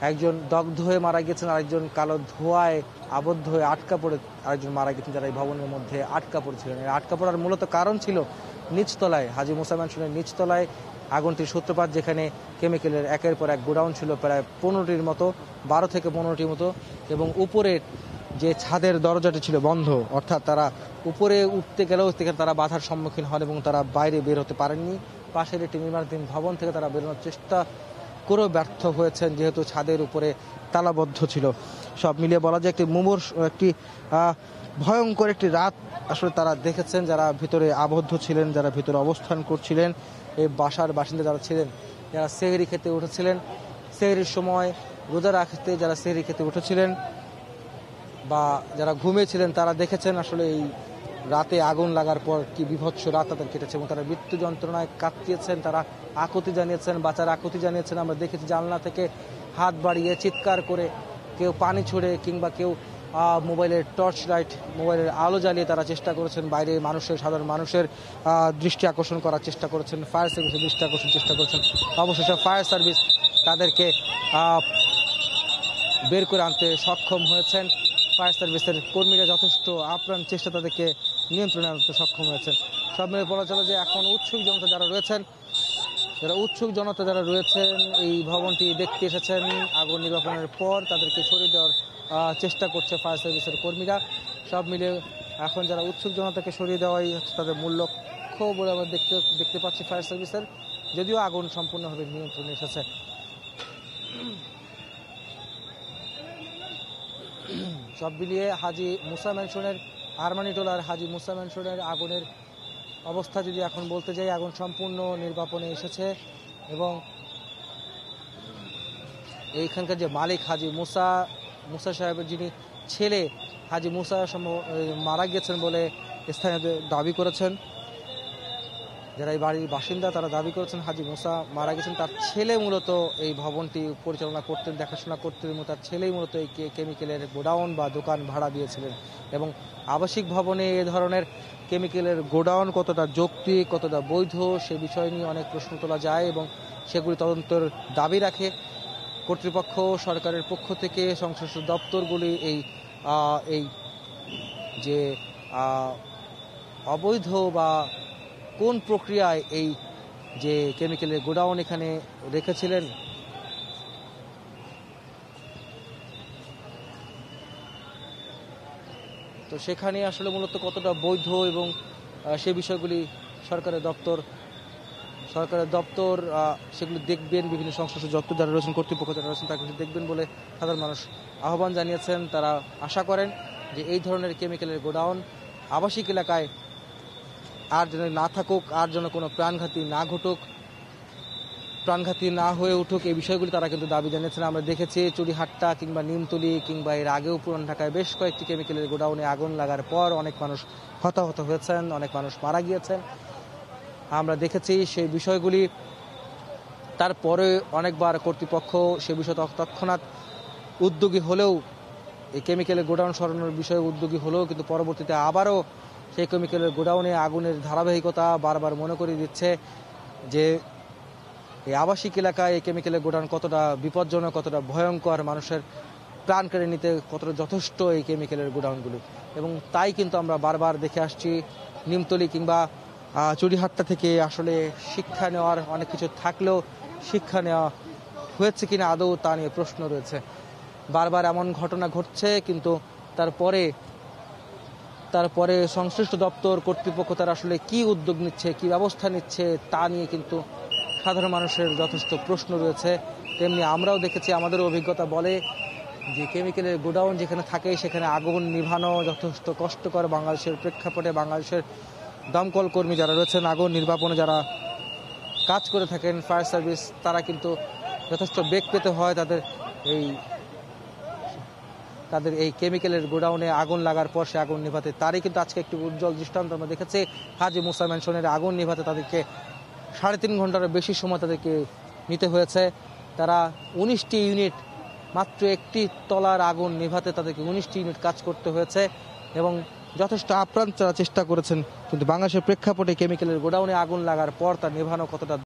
একজন দগ্ধ হয়ে মারা গিয়েছেন, আরেকজন কালো ধোঁয়ায় আবদ্ধ হয়ে আটকা পড়ে আরেকজন মারা গেছেন, যারা এই ভবনের মধ্যে আটকা পড়েছিলেন। আটকা পড়ার মূলত কারণ ছিল নিচতলায়, হাজী মুসা ম্যানশনের নিচতলায় আগুনটির সূত্রপাত, যেখানে কেমিক্যালের একের পর এক গোডাউন ছিল, প্রায় 15টির মতো, 12 থেকে 15টির মতো, এবং উপরের যে ছাদের দরজাটি ছিল বন্ধ, অর্থাৎ তারা উপরে উঠতে গেলেও তারা বাধার সম্মুখীন হন এবং তারা বাইরে বের হতে পারেননি। পাশের একটি নির্মাণাধীন ভবন থেকে তারা বেরোনোর চেষ্টা করেও ব্যর্থ হয়েছেন, যেহেতু ছাদের উপরে তালাবদ্ধ ছিল। সব মিলিয়ে বলা যায় একটি ভয়ঙ্কর একটি রাত আসলে তারা দেখেছেন, যারা ভিতরে আবদ্ধ ছিলেন, যারা ভিতরে অবস্থান করছিলেন, এই বাসার বাসিন্দা যারা ছিলেন, যারা সেহরি খেতে উঠেছিলেন, সেহরির সময় রোজা রাখতে যারা সেহরি খেতে উঠেছিলেন বা যারা ঘুমিয়েছিলেন, তারা দেখেছেন আসলে এই রাতে আগুন লাগার পর কি বিভৎস রাত তাদের কেটেছে এবং তারা মৃত্যু যন্ত্রণায় কাঁদতেছেন, তারা আকুতি জানিয়েছেন, বাচ্চারা আকুতি জানিয়েছেন। আমরা দেখেছি জানলা থেকে হাত বাড়িয়ে চিৎকার করে, কেউ পানি ছুড়ে কিংবা কেউ মোবাইলের টর্চ লাইট, মোবাইলের আলো জ্বালিয়ে তারা চেষ্টা করেছেন বাইরে সাধারণ মানুষের দৃষ্টি আকর্ষণ করার চেষ্টা করেছেন, ফায়ার সার্ভিসের দৃষ্টি আকর্ষণ চেষ্টা করেছেন। অবশেষে ফায়ার সার্ভিস তাদেরকে বের করে আনতে সক্ষম হয়েছেন। ফায়ার সার্ভিসের কর্মীরা যথেষ্ট আপ্রাণ চেষ্টা তাদেরকে নিয়ন্ত্রণে আনতে সক্ষম হয়েছেন। সব মিলে বলা চলে যে এখন উৎসুক জনতা যারা রয়েছেন এই ভবনটি দেখতে এসেছেন আগুন নির্বাপনের পর, তাদেরকে সরিয়ে দেওয়ার চেষ্টা করছে ফায়ার সার্ভিসের কর্মীরা। সব মিলে এখন যারা উৎসুক জনতাকে সরিয়ে দেওয়াই হচ্ছে তাদের মূল লক্ষ্য বলে আমরা দেখতে পাচ্ছি ফায়ার সার্ভিসের, যদিও আগুন সম্পূর্ণভাবে নিয়ন্ত্রণে এসেছে। সব মিলিয়ে হাজী মুসা ম্যানশনের আরমানিটোলার হাজী মুসা ম্যানশনের আগুনের অবস্থা যদি এখন বলতে যাই, আগুন সম্পূর্ণ নির্বাপনে এসেছে এবং এইখানকার যে মালিক হাজী মুসা সাহেবের যিনি ছেলে হাজী মুসা মারা গিয়েছেন বলে স্থানীয়দের দাবি করেছেন। যারা এই বাড়ির বাসিন্দা তারা দাবি করেছেন হাজী মুসা মারা গেছেন, তার ছেলে মূলত এই ভবনটি পরিচালনা করতেন, দেখাশোনা করতেন এবং তার ছেলেই মূলত এই কেমিক্যালের গোডাউন বা দোকান ভাড়া দিয়েছিলেন। এবং আবাসিক ভবনে এ ধরনের কেমিক্যালের গোডাউন কতটা যৌক্তিক, কতটা বৈধ সে বিষয় নিয়ে অনেক প্রশ্ন তোলা যায় এবং সেগুলি তদন্তের দাবি রাখে কর্তৃপক্ষ। সরকারের পক্ষ থেকে সংশ্লিষ্ট দপ্তরগুলি এই যে অবৈধ বা কোন প্রক্রিয়ায় এই যে কেমিক্যালের গোডাউন এখানে রেখেছিলেন তো সেখানে আসলে মূলত কতটা বৈধ এবং সে বিষয়গুলি সরকারের দপ্তর সেগুলি দেখবেন। বিভিন্ন সংশ্লিষ্ট দপ্তর যারা রয়েছেন, কর্তৃপক্ষ যারা রয়েছেন তাকে দেখবেন বলে সাধারণ মানুষ আহ্বান জানিয়েছেন। তারা আশা করেন যে এই ধরনের কেমিক্যালের গোডাউন আবাসিক এলাকায় আর যেন না থাকুক, আর যেন কোনো প্রাণঘাতী না ঘটুক, প্রাণঘাতী না হয়ে উঠুক, এই বিষয়গুলি তারা কিন্তু দাবি জানিয়েছেন। আমরা দেখেছি চুরিহাট্টা কিংবা নিমতলি কিংবা এর আগেও পুরান ঢাকায় বেশ কয়েকটি কেমিক্যালের গোডাউনে আগুন লাগার পর অনেক মানুষ হতাহত হয়েছেন, অনেক মানুষ মারা গিয়েছেন। আমরা দেখেছি সেই বিষয়গুলি। তারপরে অনেকবার কর্তৃপক্ষ সে বিষয়ে তৎক্ষণাৎ উদ্যোগী হলেও, এই কেমিক্যালের গোডাউন সরানোর বিষয়ে উদ্যোগী হলেও কিন্তু পরবর্তীতে আবারও সেই কেমিক্যালের গোডাউনে আগুনের ধারাবাহিকতা বারবার মনে করিয়ে দিচ্ছে যে এই আবাসিক এলাকায় এই কেমিক্যালের গোডাউন কতটা বিপজ্জনক, কতটা ভয়ঙ্কর, মানুষের প্রাণ কেড়ে নিতে কতটা যথেষ্ট এই কেমিক্যালের গোডাউনগুলি। এবং তাই কিন্তু আমরা বারবার দেখে আসছি নিমতলি কিংবা চুরিহাট্টা থেকে আসলে শিক্ষা নেওয়ার অনেক কিছু থাকলেও শিক্ষা নেওয়া হয়েছে কিনা আদৌ তা নিয়ে প্রশ্ন রয়েছে। বারবার এমন ঘটনা ঘটছে কিন্তু তারপরে সংশ্লিষ্ট দপ্তর কর্তৃপক্ষ তারা আসলে কি উদ্যোগ নিচ্ছে, কি ব্যবস্থা নিচ্ছে তা নিয়ে কিন্তু সাধারণ মানুষের যথেষ্ট প্রশ্ন রয়েছে। তেমনি আমরাও দেখেছি, আমাদের অভিজ্ঞতা বলে যে কেমিক্যালের গোডাউন যেখানে থাকে সেখানে আগুন নিভানো যথেষ্ট কষ্টকর। বাংলাদেশের প্রেক্ষাপটে বাংলাদেশের দমকল কর্মী যারা রয়েছেন, আগুন নির্বাপনে যারা কাজ করে থাকেন, ফায়ার সার্ভিস, তারা কিন্তু যথেষ্ট বেগ পেতে হয় তাদের এই কেমিক্যালের গোডাউনে আগুন লাগার পর সে আগুন নিভাতে। তারই কিন্তু আজকে একটি উজ্জ্বল দৃষ্টান্ত আমরা দেখেছি। হাজী মুসা ম্যানশনের আগুন নিভাতে তাদেরকে 3.5 ঘন্টার বেশি সময় তাদেরকে নিতে হয়েছে। তারা 19টি ইউনিট, মাত্র একটি তলার আগুন নিভাতে তাদেরকে 19টি ইউনিট কাজ করতে হয়েছে এবং যথেষ্ট আপ্রাণ তারা চেষ্টা করেছেন। কিন্তু বাংলাদেশের প্রেক্ষাপটে কেমিক্যালের গোডাউনে আগুন লাগার পর তার নেভানো কতটা